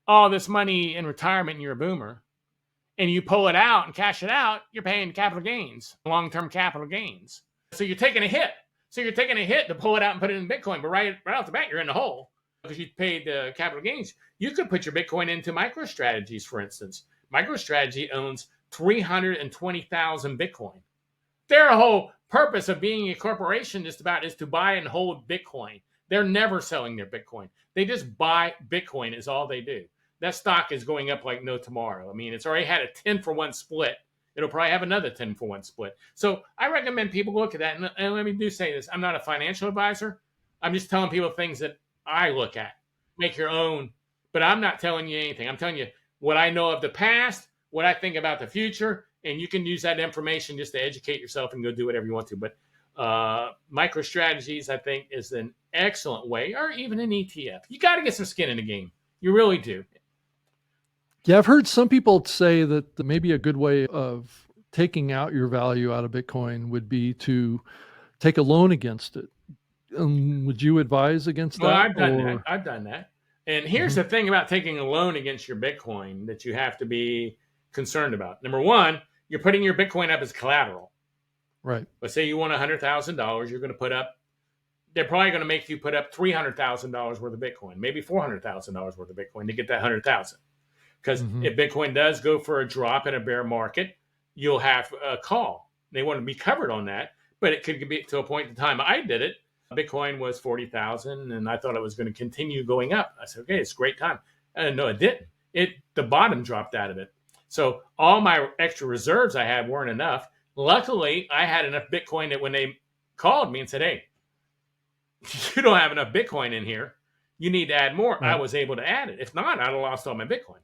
all this money in retirement and you're a boomer, and you pull it out and cash it out, you're paying capital gains, long-term capital gains. So you're taking a hit. So you're taking a hit to pull it out and put it in Bitcoin, but right off the bat, you're in the hole because you paid the capital gains. You could put your Bitcoin into MicroStrategies, for instance. MicroStrategy owns 320,000 Bitcoin. Their whole purpose of being a corporation is to buy and hold Bitcoin. They're never selling their Bitcoin. They just buy Bitcoin is all they do. That stock is going up like no tomorrow. I mean, it's already had a 10-for-1 split. It'll probably have another 10-for-1 split. So I recommend people look at that. And let me do say this. I'm not a financial advisor. I'm just telling people things that I look at. Make your own. But I'm not telling you anything. I'm telling you what I know of the past, what I think about the future, and you can use that information just to educate yourself and go do whatever you want to. But MicroStrategies, I think, is an excellent way, or even an ETF. You got to get some skin in the game. You really do. Yeah, I've heard some people say that maybe a good way of taking out your value out of Bitcoin would be to take a loan against it. Would you advise against Well, that? I've done that. I've done that. And here's Mhm. the thing about taking a loan against your Bitcoin that you have to be concerned about. Number one, you're putting your Bitcoin up as collateral. Right. Let's say you want $100,000, you're going to put up. They're probably going to make you put up $300,000 worth of Bitcoin, maybe $400,000 worth of Bitcoin to get that 100,000. Because Mhm. if Bitcoin does go for a drop in a bear market, you'll have a call. They want to be covered on that, but it could be to a point in time. I did it. Bitcoin was 40,000, and I thought it was going to continue going up. I said, okay, it's a great time. And no, it didn't. The bottom dropped out of it. So all my extra reserves I had weren't enough. Luckily, I had enough Bitcoin that when they called me and said, hey, you don't have enough Bitcoin in here, you need to add more. I Right. was able to add it. If not, I'd have lost all my Bitcoin.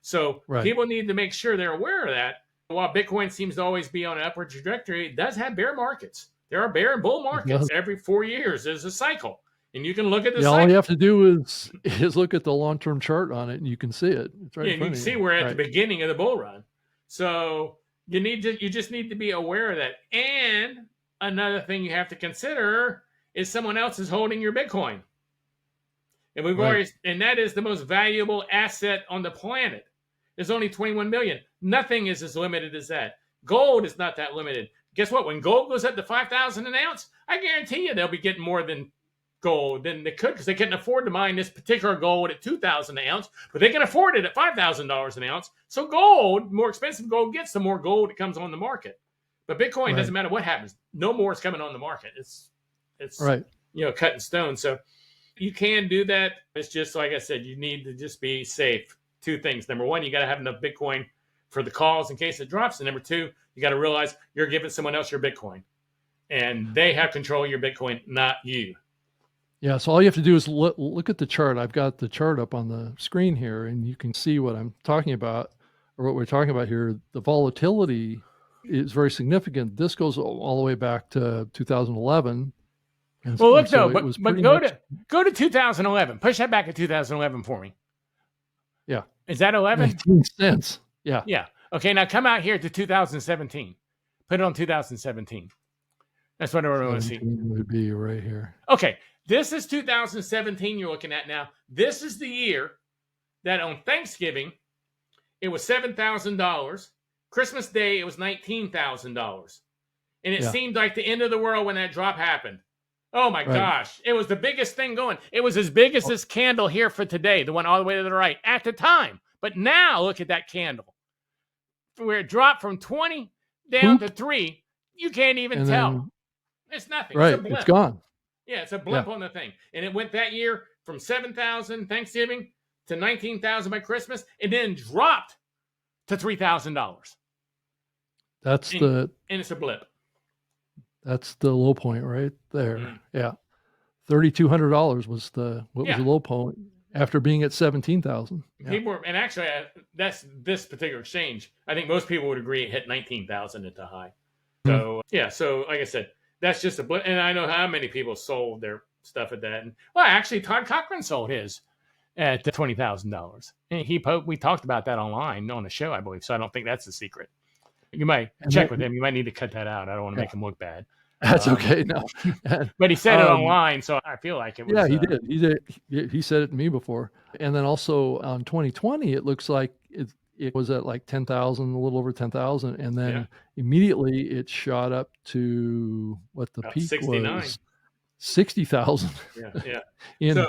So Right. people need to make sure they're aware of that. While Bitcoin seems to always be on an upward trajectory, it does have bear markets. There are bear and bull It markets. does. Every 4 years there's a cycle. And you can look at the Yeah, all cycle. you have to do is look at the long-term chart on it, and you can see it. It's right Yeah, in and you front can of see you. we're at Right. the beginning of the bull run. So you just need to be aware of that. And another thing you have to consider is someone else is holding your Bitcoin. Right. And that is the most valuable asset on the planet. There's only 21 million. Nothing is as limited as that. Gold is not that limited. Guess what? When gold goes up to 5,000 an ounce, I guarantee you they'll be getting more than gold than they could because they couldn't afford to mine this particular gold at 2,000 an ounce, but they can afford it at $5,000 an ounce. So gold, more expensive gold gets, the more gold it comes on the market. But Bitcoin Right. doesn't matter what happens. No more is coming on the market. It's Right. cut in stone. So you can do that. It's just like I said, you need to just be safe. Two things. Number one, you got to have enough Bitcoin for the calls in case it drops. And number two, you got to realize you're giving someone else your Bitcoin and they have control of your Bitcoin, not you. Yeah, so all you have to do is look at the chart. I've got the chart up on the screen here, and you can see what I'm talking about, or what we're talking about here. The volatility is very significant. This goes all the way back to 2011. Well, look And so though, it was but pretty much, go to 2011. Push that back to 2011 for me. yeah, Is that 11? 19 cents. Yeah. Yeah. Okay. Now come out here to 2017. Put it on 2017. That's what I want to see. 17 would be right here. Okay, this is 2017 you're looking at now. This is the year that on Thanksgiving, it was $7,000. Christmas Day, it was $19,000. And it seemed like the end of the world when that drop happened. Oh my gosh. It was the biggest thing going. It was as big as this candle here for today, the one all the way to the right at the time. But now look at that candle. Where it dropped from 20 down to 3, you can't even tell. It's nothing. Right. It's a blip. It's gone. Yeah, it's a blip on the thing. And it went that year from 7,000 Thanksgiving to 19,000 by Christmas, and then dropped to $3,000. And it's a blip. That's the low point right there. Mm-hmm. Yeah. $3,200 was the low point after being at 17,000. Yeah. People were, and actually that's this particular exchange. I think most people would agree it hit 19,000 at the high. So so like I said, that's just a blip. And I know how many people sold their stuff at that. And actually Todd Cochran sold his at $20,000. And we talked about that online on the show, I believe. So I don't think that's a secret. You might check with him. You might need to cut that out. I don't want to make him look bad. That's okay. No, but he said it online, so I feel like it was. Yeah, he did. He did. He said it to me before. And then also on 2020, it looks like it was at like 10,000, a little over 10,000, and then immediately it shot up to what the peak 69. was, 60,000. Yeah.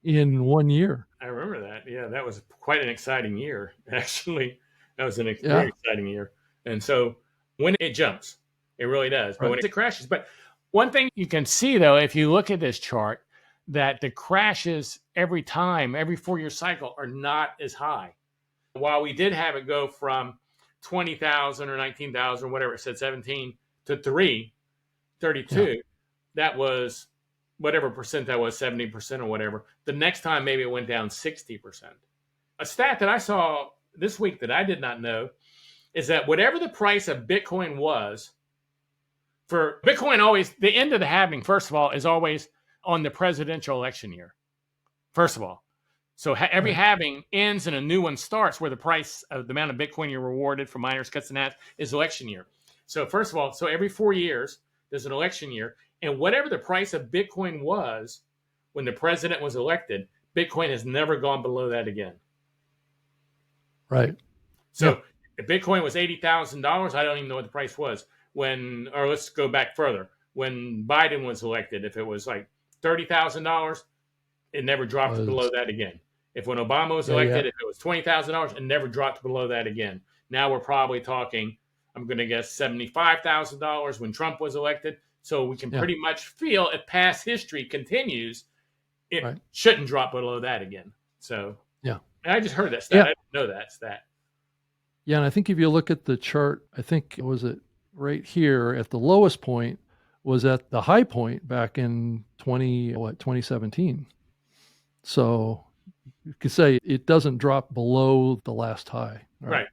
In 1 year. I remember that. Yeah, that was quite an exciting year. Actually, that was an very exciting year. And so when it jumps, it really does. But when it crashes, but one thing you can see though, if you look at this chart, that the crashes every 4-year cycle are not as high. While we did have it go from 20,000 or 19,000, whatever it said, 17 to 32, that was whatever percent that was, 70% or whatever. The next time maybe it went down 60%. A stat that I saw this week that I did not know is that whatever the price of Bitcoin was, for Bitcoin always, the end of the halving, first of all, is always on the presidential election year. First of all. So every halving ends and a new one starts where the price of the amount of Bitcoin you're rewarded for miners cuts in half is election year. So first of all, so every 4 years, there's an election year. And whatever the price of Bitcoin was when the president was elected, Bitcoin has never gone below that again. Right. So if Bitcoin was $80,000, I don't even know what the price was or let's go back further. When Biden was elected, if it was like $30,000, it never dropped below that again. If when Obama was elected, if it was $20,000, it never dropped below that again. Now we're probably talking, I'm going to guess $75,000 when Trump was elected. So we can pretty much feel if past history continues, it shouldn't drop below that again. So and I just heard that stat. I didn't know that stat. Yeah, and I think if you look at the chart, I think it right here at the lowest point was at the high point back in 2017. So you could say it doesn't drop below the last high. Right.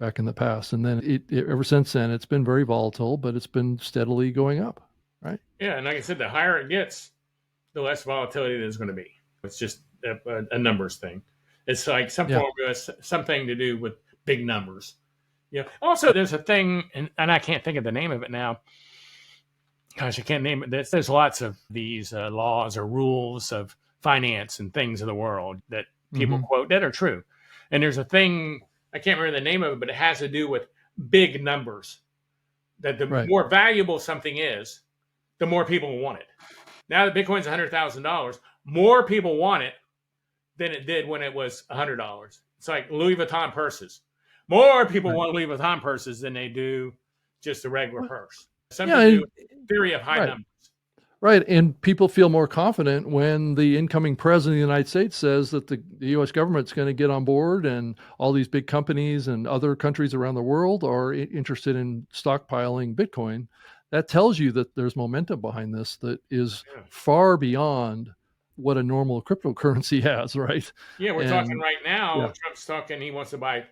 Back in the past. And then it ever since then, it's been very volatile, but it's been steadily going up. Right. Yeah. And like I said, the higher it gets, the less volatility there's going to be. It's just a numbers thing. It's like something to do with big numbers. Also, there's a thing, and I can't think of the name of it now. Gosh, I can't name it. There's lots of these laws or rules of finance and things of the world that people quote that are true. And there's a thing, I can't remember the name of it, but it has to do with big numbers. That the more valuable something is, the more people want it. Now that Bitcoin's $100,000, more people want it than it did when it was $100. It's like Louis Vuitton purses. More people want Louis Vuitton purses than they do just a regular purse. Something to do with the theory of high numbers. Right. And people feel more confident when the incoming president of the United States says that the U.S. government's going to get on board and all these big companies and other countries around the world are interested in stockpiling Bitcoin. That tells you that there's momentum behind this that is far beyond what a normal cryptocurrency has, right? Yeah, we're talking right now. Trump's talking, he wants to buy,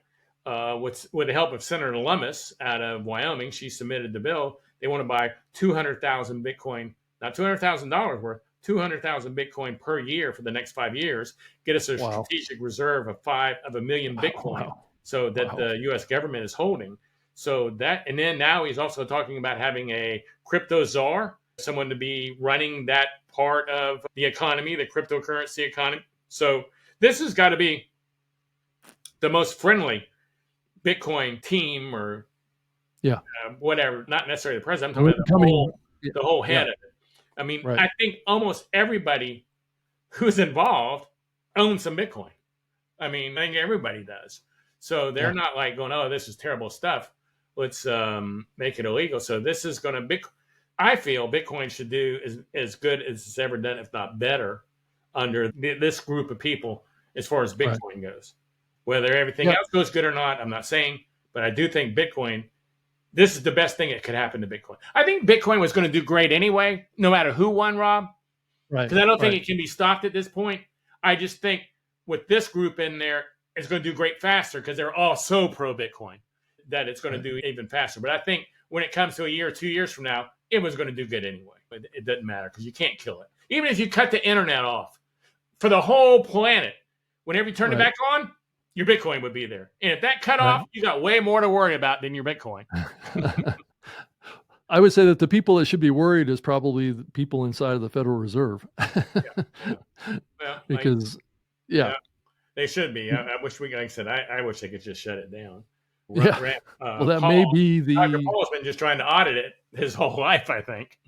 with the help of Senator Lummis out of Wyoming, she submitted the bill. They want to buy 200,000 Bitcoin, not $200,000 worth, 200,000 Bitcoin per year for the next 5 years, get us a strategic reserve of 1 million Bitcoin so that the U.S. government is holding. So that, and then now he's also talking about having a crypto czar, someone to be running that part of the economy, the cryptocurrency economy. So this has got to be the most friendly Bitcoin team or Yeah. whatever, not necessarily the president. I'm We're talking about becoming, yeah, the whole yeah, head of it. I mean, right. I think almost everybody who's involved owns some Bitcoin. I mean, I think everybody does. So they're Yeah. not like going, "Oh, this is terrible stuff. Let's make it illegal." So this is going to be. I feel Bitcoin should do as good as it's ever done, if not better, under this group of people as far as Right. Bitcoin goes. Whether everything Yeah. else goes good or not, I'm not saying, but I do think Bitcoin. This is the best thing that could happen to Bitcoin. I think Bitcoin was going to do great anyway, no matter who won, Rob, Right. because I don't think Right. it can be stopped at this point. I just think with this group in there, it's going to do great faster because they're all so pro Bitcoin that it's going to Right. do even faster. But I think when it comes to a year or 2 years from now, it was going to do good anyway. But it doesn't matter because you can't kill it. Even if you cut the internet off for the whole planet, whenever you turn it Right. back on, your Bitcoin would be there. And if that cut Right. off, you got way more to worry about than your Bitcoin. I would say that the people that should be worried is probably the people inside of the Federal Reserve. Yeah. Well, Because, yeah. yeah, they should be. I wish we, like I said, I wish they could just shut it down. Yeah. Well, that may be Dr. the, Paul's been just trying to audit it his whole life, I think.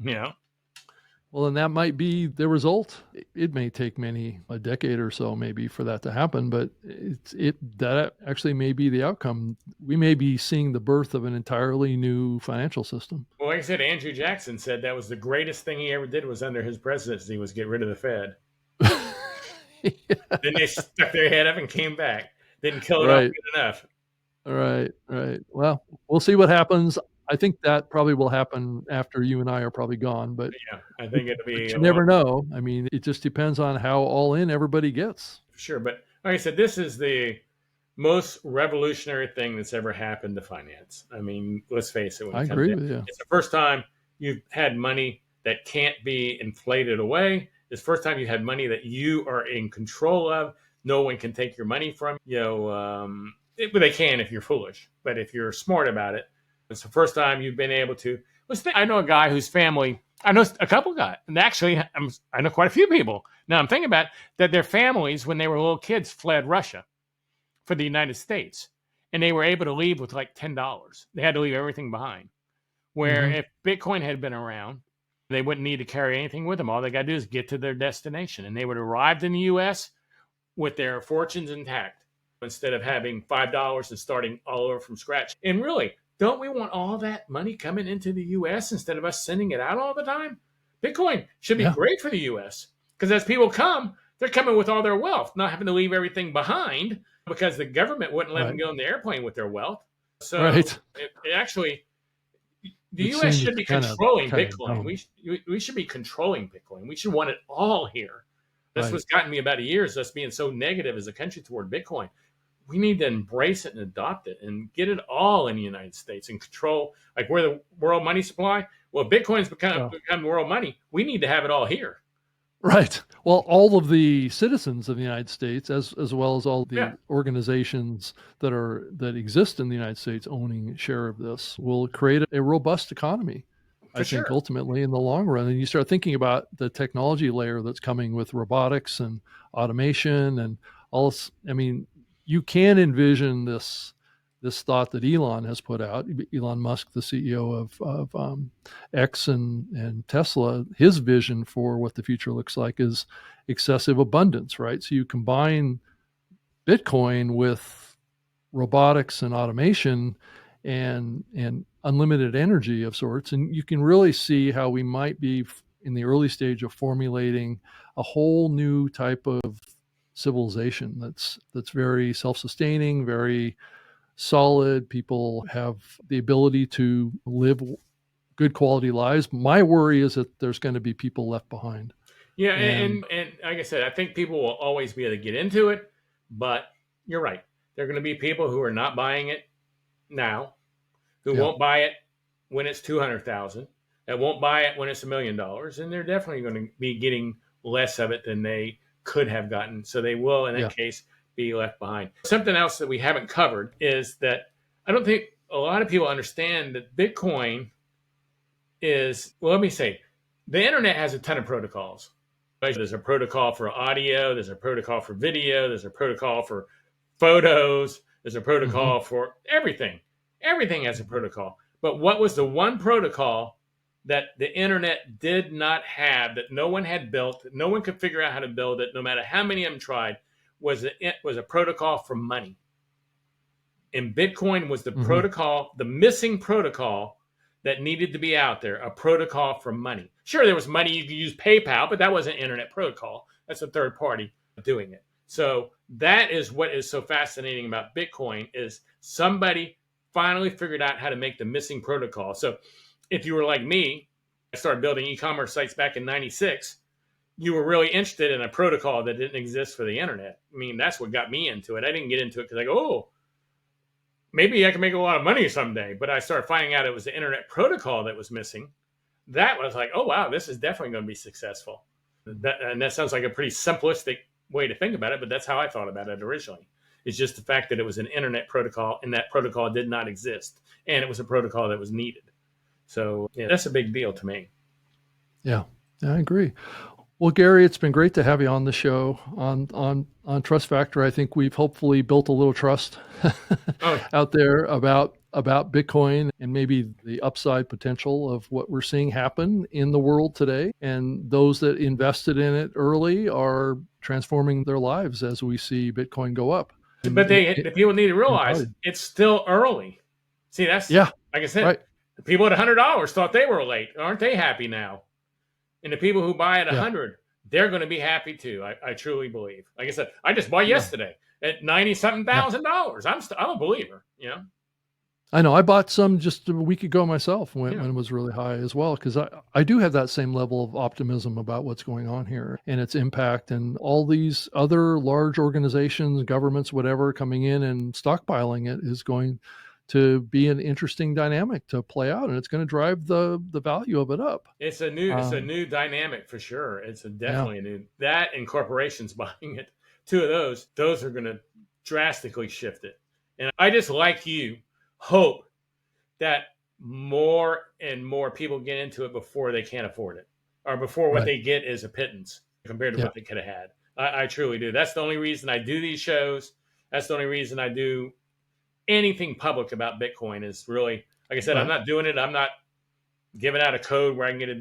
well, and that might be the result. It may take a decade or so maybe for that to happen, but that actually may be the outcome. We may be seeing the birth of an entirely new financial system. Well, like I said, Andrew Jackson said that was the greatest thing he ever did was under his presidency was get rid of the Fed. Then they stuck their head up and came back. Didn't kill it off Right. good enough. Right. Right. Well, we'll see what happens. I think that probably will happen after you and I are probably gone, but Yeah, I think it'll be you a lot never know. I mean, it just depends on how all in everybody gets. for sure. But like I said, this is the most revolutionary thing that's ever happened to finance. I mean, let's face it. When I it comes agree to with you. it's the first time you've had money that can't be inflated away. It's the first time you had money that you are in control of. No one can take your money from you. But they can if you're foolish. But if you're smart about it, it's the first time you've been able to. I know a guy whose family. I know a couple guys, and actually, I know quite a few people. Now I'm thinking about that. Their families, when they were little kids, fled Russia for the United States, and they were able to leave with like $10. They had to leave everything behind. Where Mhm. if Bitcoin had been around, they wouldn't need to carry anything with them. All they got to do is get to their destination, and they would have arrived in the U.S. with their fortunes intact instead of having $5 and starting all over from scratch. And really, don't we want all that money coming into the U.S. instead of us sending it out all the time? Bitcoin should be Yeah. great for the U.S. because as people come, they're coming with all their wealth, not having to leave everything behind because the government wouldn't let them Right. go on the airplane with their wealth. So Right. it actually, the Which U.S. seems should be kind of controlling kind of Bitcoin. dumb. We should be controlling Bitcoin. We should want it all here. That's Right. what's gotten me about a year is us being so negative as a country toward Bitcoin. We need to embrace it and adopt it and get it all in the United States and control like we're the world money supply. Well, Bitcoin's Well, become world money. We need to have it all here. right. Well, all of the citizens of the United States, as well as all Yeah, the organizations that exist in the United States owning share of this, will create a robust economy. I for think sure. ultimately in the long run, and you start thinking about the technology layer that's coming with robotics and automation and all this. I mean, you can envision this thought that Elon has put out. Elon Musk, the CEO of X and Tesla, his vision for what the future looks like is excessive abundance, right? So you combine Bitcoin with robotics and automation and unlimited energy of sorts, and you can really see how we might be in the early stage of formulating a whole new type of civilization that's very self-sustaining, very solid. People have the ability to live good quality lives. My worry is that there's going to be people left behind. Yeah, And and like I said, I think people will always be able to get into it, but you're right. There are going to be people who are not buying it now, who yeah, won't buy it when it's 200,000, that won't buy it when it's $1,000,000, and they're definitely going to be getting less of it than they could have gotten. So they will, in yeah, that case, be left behind. Something else that we haven't covered is that I don't think a lot of people understand that Bitcoin is, well, let me say, the internet has a ton of protocols. There's a protocol for audio, there's a protocol for video, there's a protocol for photos, there's a protocol for everything. Everything has a protocol. But what was the one protocol that the internet did not have, that no one had built, that no one could figure out how to build it, no matter how many of them tried, it was a protocol for money. And Bitcoin was the protocol, the missing protocol that needed to be out there, a protocol for money. Sure, there was money, you could use PayPal, but that wasn't an internet protocol. That's a third party doing it. So that is what is so fascinating about Bitcoin, is somebody finally figured out how to make the missing protocol. So if you were like me, I started building e-commerce sites back in 96. You were really interested in a protocol that didn't exist for the internet. I mean, that's what got me into it. I didn't get into it because I go, oh, maybe I can make a lot of money someday. But I started finding out it was the internet protocol that was missing. That was like, oh, wow, this is definitely going to be successful. And that sounds like a pretty simplistic way to think about it, but that's how I thought about it originally. It's just the fact that it was an internet protocol, and that protocol did not exist. And it was a protocol that was needed. So yeah, that's a big deal to me. Yeah, I agree. Well, Gary, it's been great to have you on the show on Trust Factor. I think we've hopefully built a little trust out there about Bitcoin and maybe the upside potential of what we're seeing happen in the world today. And those that invested in it early are transforming their lives as we see Bitcoin go up. But the people need to realize it's still early. See, that's, like I said, right. The people at $100 thought they were late. Aren't they happy now? And the people who buy at 100, they're going to be happy too. I truly believe. Like I said, I just bought yesterday at $90-something thousand. I'm a believer. You know. I know. I bought some just a week ago myself when it was really high as well, because I do have that same level of optimism about what's going on here and its impact, and all these other large organizations, governments, whatever, coming in and stockpiling it is going to be an interesting dynamic to play out, and it's going to drive the value of it up. It's a new dynamic for sure. It's definitely a new, that and corporations buying it. Two of those are going to drastically shift it. And I just, like you, hope that more and more people get into it before they can't afford it, or before what they get is a pittance compared to what they could have had. I truly do. That's the only reason I do these shows. That's the only reason I do anything public about Bitcoin, is really, like I said, I'm not doing it. I'm not giving out a code where I can get a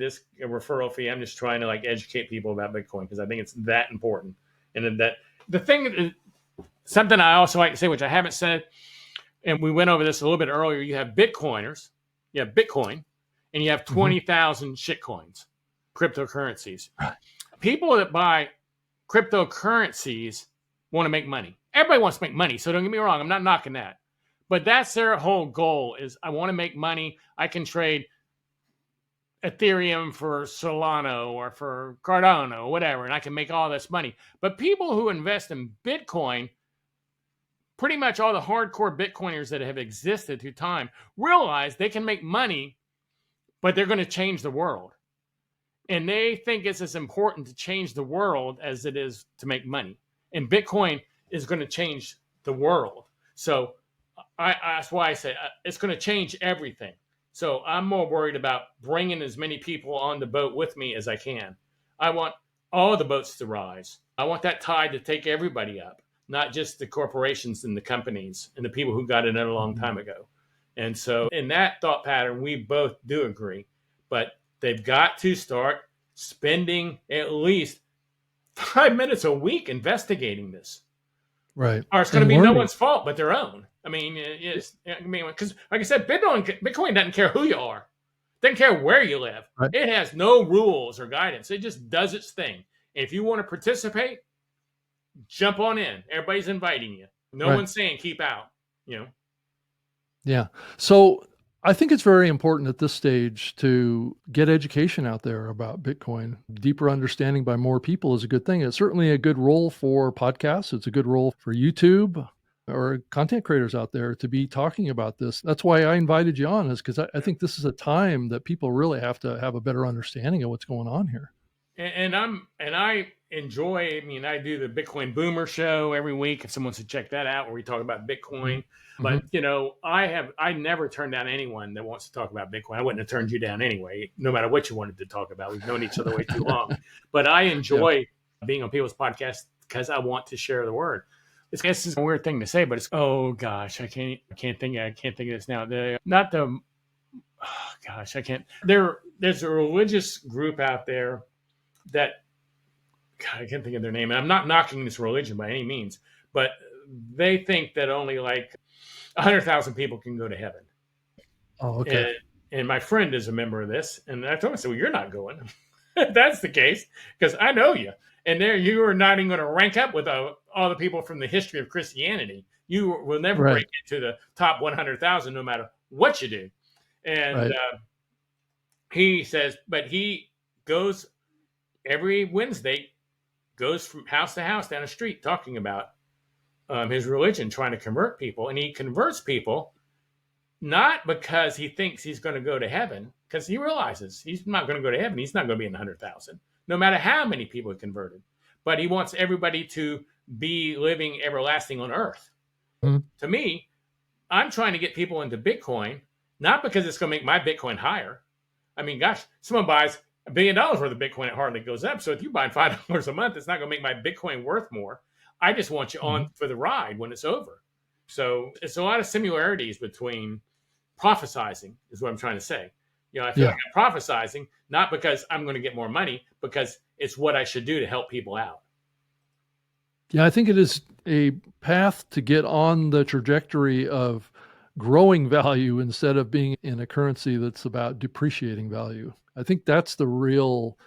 referral fee. I'm just trying to educate people about Bitcoin, because I think it's that important. And that the thing, something I also like to say, which I haven't said, and we went over this a little bit earlier, you have Bitcoiners, you have Bitcoin, and you have 20,000 shitcoins, cryptocurrencies. People that buy cryptocurrencies want to make money. Everybody wants to make money, so don't get me wrong. I'm not knocking that. But that's their whole goal, is I want to make money. I can trade Ethereum for Solana or for Cardano or whatever, and I can make all this money. But people who invest in Bitcoin, pretty much all the hardcore Bitcoiners that have existed through time, realize they can make money, but they're going to change the world. And they think it's as important to change the world as it is to make money. And Bitcoin is going to change the world. So that's why I say it's going to change everything. So I'm more worried about bringing as many people on the boat with me as I can. I want all the boats to rise. I want that tide to take everybody up, not just the corporations and the companies and the people who got it in a long time ago. And so in that thought pattern, we both do agree. But they've got to start spending at least 5 minutes a week investigating this. Right. Or it's going to be no one's fault but their own. I mean, because like I said, Bitcoin doesn't care who you are. It doesn't care where you live. Right. It has no rules or guidance. It just does its thing. And if you want to participate, jump on in. Everybody's inviting you. No one's saying keep out, Yeah. So I think it's very important at this stage to get education out there about Bitcoin. Deeper understanding by more people is a good thing. It's certainly a good role for podcasts. It's a good role for YouTube or content creators out there to be talking about this. That's why I invited you on, is because I think this is a time that people really have to have a better understanding of what's going on here. And I enjoy. I mean, I do the Bitcoin Boomer show every week. If someone wants to check that out, where we talk about Mhm. Bitcoin. Mhm. But I never turn down anyone that wants to talk about Bitcoin. I wouldn't have turned you down anyway, no matter what you wanted to talk about. We've known each other way too long. But I Yeah. enjoy being on people's podcasts because I want to share the word. It's, I guess it's a weird thing to say, but it's, oh gosh, I can't think of this now. The not the oh gosh, I can't. There's a religious group out there that, God, I can't think of their name. And I'm not knocking this religion by any means, but they think that only like 100,000 people can go to heaven. Oh, okay. And, and my friend is a member of this. And I told him, so you're not going. If that's the case, because I know you. And there you are not even going to rank up with all the people from the history of Christianity. You will never break Right. into the top 100,000 no matter what you do. And Right. he says, but he goes every Wednesday, goes from house to house down the street talking about his religion, trying to convert people. And he converts people not because he thinks he's going to go to heaven, because he realizes he's not going to go to heaven. He's not going to be in the 100,000, no matter how many people he converted. But he wants everybody to be living everlasting on earth. Mhm. To me, I'm trying to get people into Bitcoin, not because it's going to make my Bitcoin higher. I mean, gosh, someone buys $1 billion worth of Bitcoin, it hardly goes up. So if you buy $5 a month, it's not going to make my Bitcoin worth more. I just want you on Mhm. for the ride when it's over. So it's a lot of similarities between prophesizing, is what I'm trying to say. I feel like Yeah. I'm prophesizing, not because I'm going to get more money, because it's what I should do to help people out. Yeah, I think it is a path to get on the trajectory of growing value instead of being in a currency that's about depreciating value. I think that's the real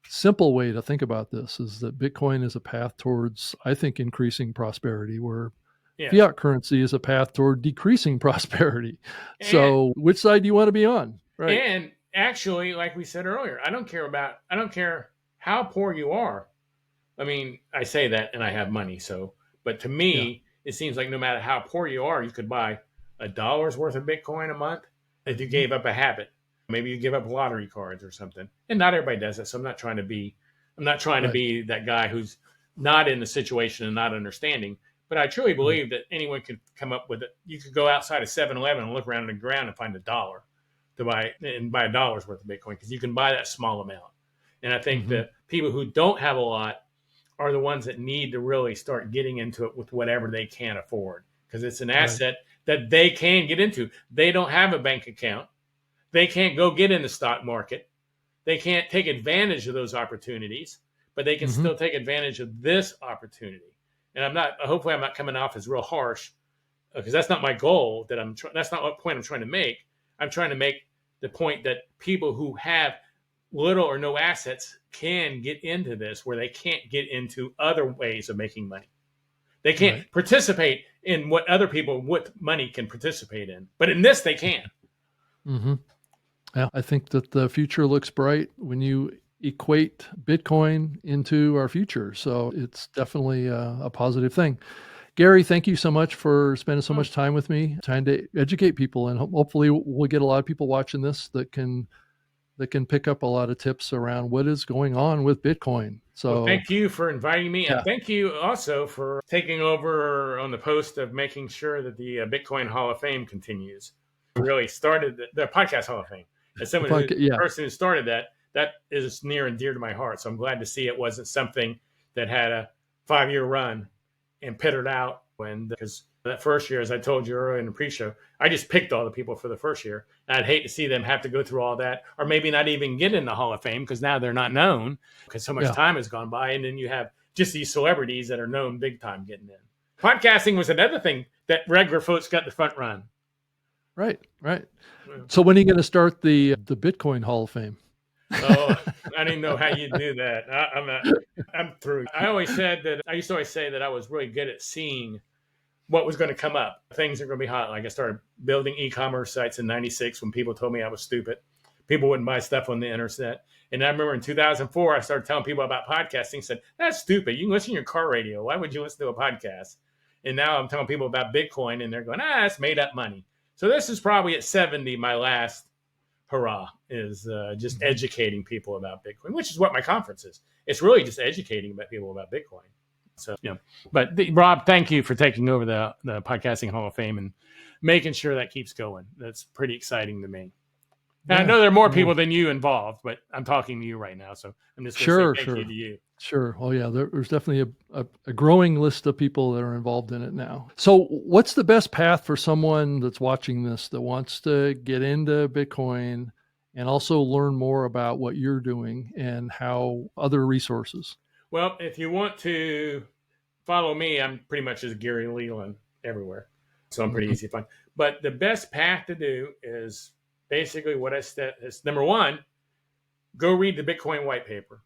simple way to think about this, is that Bitcoin is a path towards, I think, increasing prosperity, where Yes. fiat currency is a path toward decreasing prosperity. And So which side do you want to be on? Right. and actually, like we said earlier, I don't care how poor you are. I mean, I say that and I have money, so but to Yeah. me, it seems like no matter how poor you are, you could buy $1 worth of Bitcoin a month if you Mhm. gave up a habit. Maybe you give up lottery cards or something. And not everybody does that. So I'm not trying to Right. be that guy who's not in the situation and not understanding. But I truly Right. believe that anyone could come up with it. You could go outside of 7-Eleven and look around the ground and find $1 to buy $1 worth of Bitcoin, because you can buy that small amount. And I think Mhm. that people who don't have a lot are the ones that need to really start getting into it with whatever they can afford, because it's an Right. asset that they can get into. They don't have a bank account. They can't go get in the stock market. They can't take advantage of those opportunities, but they can Mhm. still take advantage of this opportunity. And hopefully I'm not coming off as real harsh, because that's not my goal. That's not what point I'm trying to make. I'm trying to make the point that people who have little or no assets can get into this, where they can't get into other ways of making money. They can't Right. participate in what other people with money can participate in, but in this they can. Mhm. Yeah, I think that the future looks bright when you equate Bitcoin into our future. So it's definitely a positive thing. Gary, thank you so much for spending so Oh, much time with me, trying to educate people, and hopefully we'll get a lot of people watching this that can pick up a lot of tips around what is going on with Bitcoin. well, So thank you for inviting me, and yeah, thank you also for taking over on the post of making sure that the Bitcoin Hall of Fame continues. Really started the podcast Hall of Fame. As the someone who, podcast, yeah, person who started that, that is near and dear to my heart. So I'm glad to see it wasn't something that had a 5-year run and pittered out. When, because that first year, as I told you earlier in the pre-show, I just picked all the people for the first year. And I'd hate to see them have to go through all that, or maybe not even get in the Hall of Fame, because now they're not known, because so much yeah, time has gone by. And then you have just these celebrities that are known big time getting in. Podcasting was another thing that regular folks got the front run. right, right. Yeah. So when are you going to start the Bitcoin Hall of Fame? Oh, I didn't know how you do that. I'm not. I'm through. I used to always say that I was really good at seeing what was going to come up. Things are going to be hot. Like I started building e-commerce sites in '96 when people told me I was stupid. People wouldn't buy stuff on the internet. And I remember in 2004, I started telling people about podcasting. Said, that's stupid. You can listen to your car radio. Why would you listen to a podcast? And now I'm telling people about Bitcoin, and they're going, it's made up money. So this is probably at 70, my last hurrah is just educating people about Bitcoin, which is what my conference is. It's really just educating about people about Bitcoin. So, but Rob, thank you for taking over the Podcasting Hall of Fame and making sure that keeps going. That's pretty exciting to me. And I know there are more people than you involved, but I'm talking to you right now. So I'm just going to say thank you to you. Sure. Oh, yeah. There's definitely a growing list of people that are involved in it now. So what's the best path for someone that's watching this that wants to get into Bitcoin and also learn more about what you're doing and how other resources? Well, if you want to follow me, I'm pretty much as Gary Leland everywhere. So I'm pretty easy to find. But the best path to do is basically what I said is, number one, go read the Bitcoin white paper.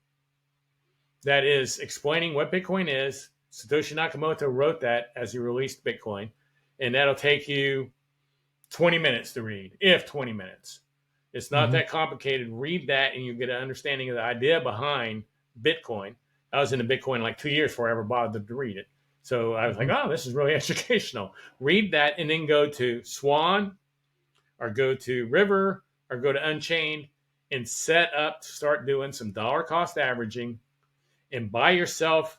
That is explaining what Bitcoin is. Satoshi Nakamoto wrote that as he released Bitcoin. And that'll take you 20 minutes to read, if 20 minutes. It's not that complicated. Read that and you get an understanding of the idea behind Bitcoin. I was into Bitcoin like 2 years before I ever bothered to read it. So I was like, oh, this is really educational. Read that and then go to Swan or go to River or go to Unchained and set up to start doing some dollar cost averaging and buy yourself,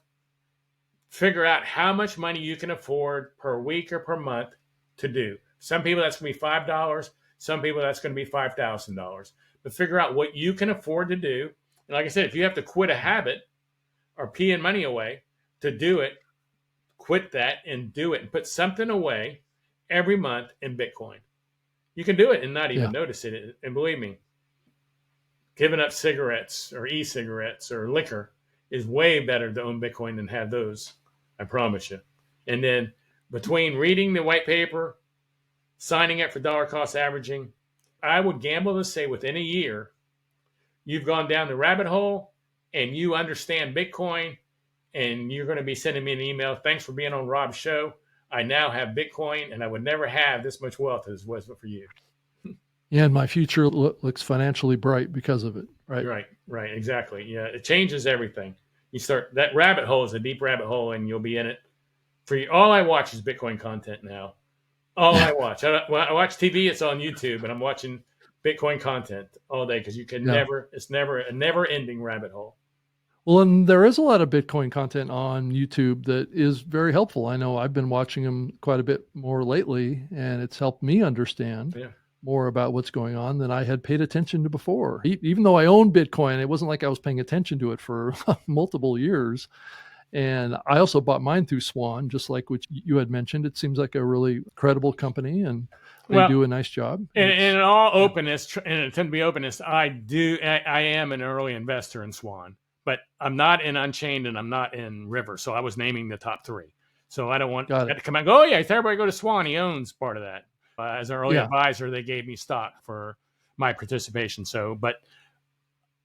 figure out how much money you can afford per week or per month to do. Some people that's going to be $5. Some people that's going to be $5,000. But figure out what you can afford to do. And like I said, if you have to quit a habit or peeing money away to do it, quit that and do it and put something away every month in Bitcoin. You can do it and not even notice it. And believe me, giving up cigarettes or e-cigarettes or liquor is way better to own Bitcoin than have those. I promise you. And then between reading the white paper, signing up for dollar cost averaging, I would gamble to say within a year, you've gone down the rabbit hole and you understand Bitcoin and you're going to be sending me an email. Thanks for being on Rob's show. I now have Bitcoin and I would never have this much wealth as was for you. Yeah, and my future looks financially bright because of it, right? Right, exactly. Yeah, it changes everything. You start, that rabbit hole is a deep rabbit hole and you'll be in it. All I watch is Bitcoin content now. All I watch. When I watch TV, it's on YouTube and I'm watching Bitcoin content all day because you can it's never a never ending rabbit hole. Well, and there is a lot of Bitcoin content on YouTube that is very helpful. I know I've been watching them quite a bit more lately, and it's helped me understand more about what's going on than I had paid attention to before. Even though I own Bitcoin, it wasn't like I was paying attention to it for multiple years. And I also bought mine through Swan, just like what you had mentioned. It seems like a really credible company, and they do a nice job. And in all openness, and attempt to be openness, I am an early investor in Swan. But I'm not in Unchained and I'm not in River. So I was naming the top three. So I don't want that to come out and go, oh, yeah, everybody go to Swan. He owns part of that. As an early advisor, they gave me stock for my participation. So, but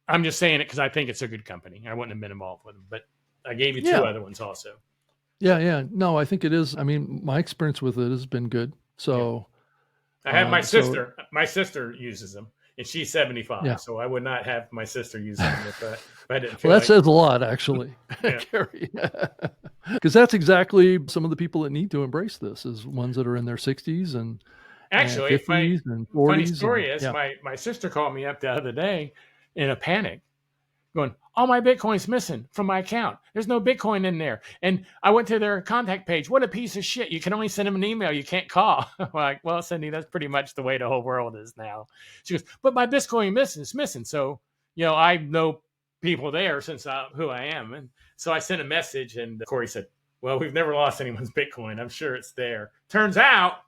I'm just saying it because I think it's a good company. I wouldn't have been involved with them. But I gave you two other ones also. Yeah. No, I think it is. I mean, my experience with it has been good. So I have my sister. My sister uses them. And she's 75, so I would not have my sister use them if I didn't feel that says a lot, actually, Gary. Because that's exactly some of the people that need to embrace this is ones that are in their 60s and actually 50s and 40s. Funny story is my sister called me up the other day in a panic, going, all my Bitcoin's missing from my account. There's no Bitcoin in there. And I went to their contact page. What a piece of shit. You can only send them an email. You can't call. I'm like, well, Cindy, that's pretty much the way the whole world is now. She goes, but my Bitcoin is missing. So, I know people there since who I am. And so I sent a message and Corey said, well, we've never lost anyone's Bitcoin. I'm sure it's there. Turns out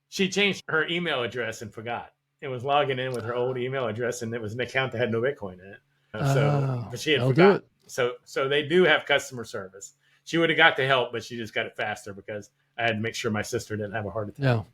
she changed her email address and forgot. It was logging in with her old email address and it was an account that had no Bitcoin in it. But she had forgotten. So they do have customer service. She would have got the help, but she just got it faster because I had to make sure my sister didn't have a heart attack.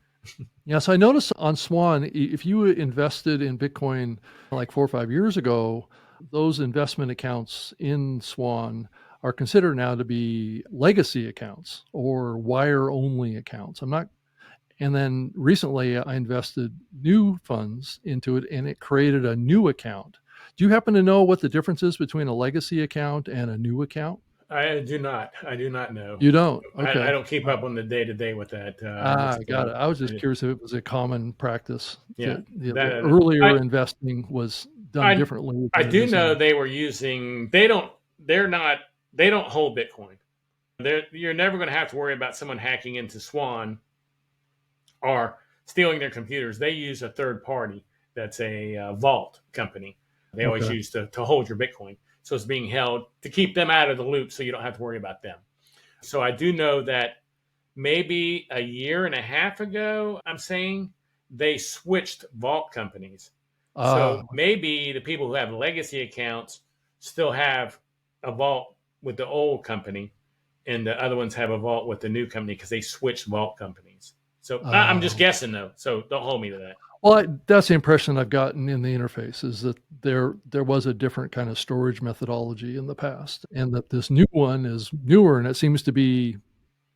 Yeah. So I noticed on Swan, if you invested in Bitcoin like 4 or 5 years ago, those investment accounts in Swan are considered now to be legacy accounts or wire only accounts. And then recently I invested new funds into it and it created a new account. Do you happen to know what the difference is between a legacy account and a new account? I do not. I do not know. You don't? I Okay. don't keep up on the day to day with that. Got it. I was just curious if it was a common practice Yeah, that the that earlier investing was done I differently I than it do is know now. they were using. They don't. They're not. They don't hold Bitcoin. You're never going to have to worry about someone hacking into Swan or stealing their computers. They use a third party that's a vault company. They always Okay. use to hold your Bitcoin. So it's being held to keep them out of the loop so you don't have to worry about them. So I do know that maybe a year and a half ago, I'm saying they switched vault companies. So Ah, maybe the people who have legacy accounts still have a vault with the old company, and the other ones have a vault with the new company because they switched vault companies. So I'm just oh. guessing though. So don't hold me to that. Well, that's the impression I've gotten in the interface is that there was a different kind of storage methodology in the past, and that this new one is newer, and it seems to be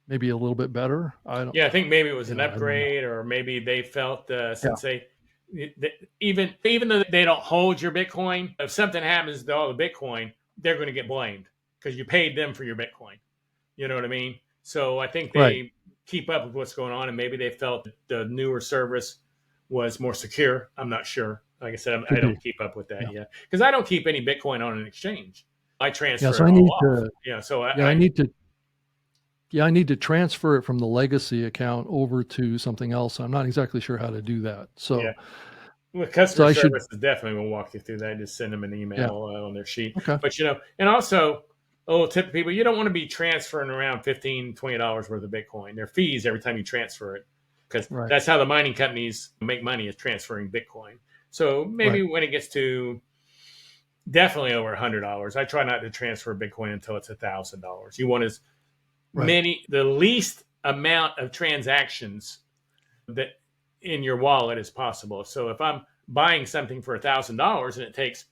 maybe a little bit better. Yeah, I think maybe it was an I don't know. upgrade, or maybe they felt Yeah. since they even though they don't hold your Bitcoin, if something happens to all the Bitcoin, they're going to get blamed because you paid them for your Bitcoin. You know what I mean? So I think Right. they keep up with what's going on, and maybe they felt that the newer service was more secure. I'm not sure. Like I said, I Could be. don't keep up with that Yeah. yet because I don't keep any Bitcoin on an exchange. I Yeah. transfer So it I all need off. to. Yeah, so Yeah, I need to transfer it from the legacy account over to something else. I'm not exactly sure how to do that. yeah. So With so customer I should. service is definitely will walk you through that. Just send them an Yeah. email on their sheet. Okay. But and also a little tip to people: you don't want to be transferring around $15, $20 worth of Bitcoin. There are fees every time you transfer it because Right. that's how the mining companies make money is transferring Bitcoin. So maybe Right. when it gets to definitely over $100, I try not to transfer Bitcoin until it's $1,000. You want as Right. the least amount of transactions that in your wallet as possible. So if I'm buying something for $1,000 and it takes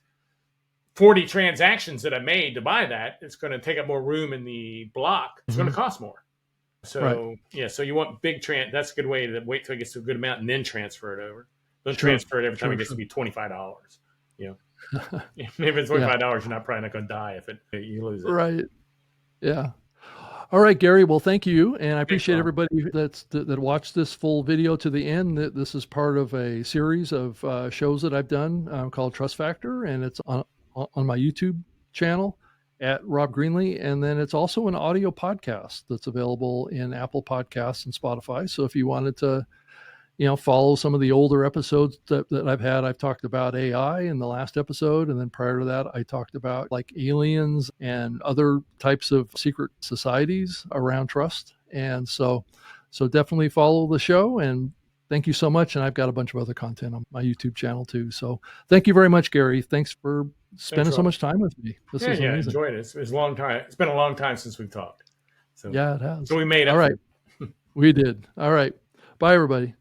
40 transactions that I made to buy that, it's going to take up more room in the block. It's going Hmm. to cost more. Right. So yeah, so you want that's a good way to wait till it gets to a good amount and then transfer it over. Don't Sure. transfer it every time it Sure. gets to Sure. be $25. You know, if it's Yeah. $25, you're not probably not going to die if you lose it. Right. Yeah. All right, Gary. Well, thank you, and I Thanks, appreciate Rob. everybody that watched this full video to the end. This is part of a series of shows that I've done called Trust Factor, and it's on my YouTube channel at Rob Greenlee, and then it's also an audio podcast that's available in Apple Podcasts and Spotify. So if you wanted to follow some of the older episodes that I've had. I've talked about AI in the last episode. And then prior to that, I talked about like aliens and other types of secret societies around trust. And so definitely follow the show, and thank you so much. And I've got a bunch of other content on my YouTube channel too. So thank you very much, Gary. Thanks for Thanks, spending so Rob. much time with me. This Yeah, is yeah, amazing. enjoyed it. It's a long time. It's been a long time since we've talked. So, Yeah, it so has. we made All up right. for it. We did. All right. Bye, everybody.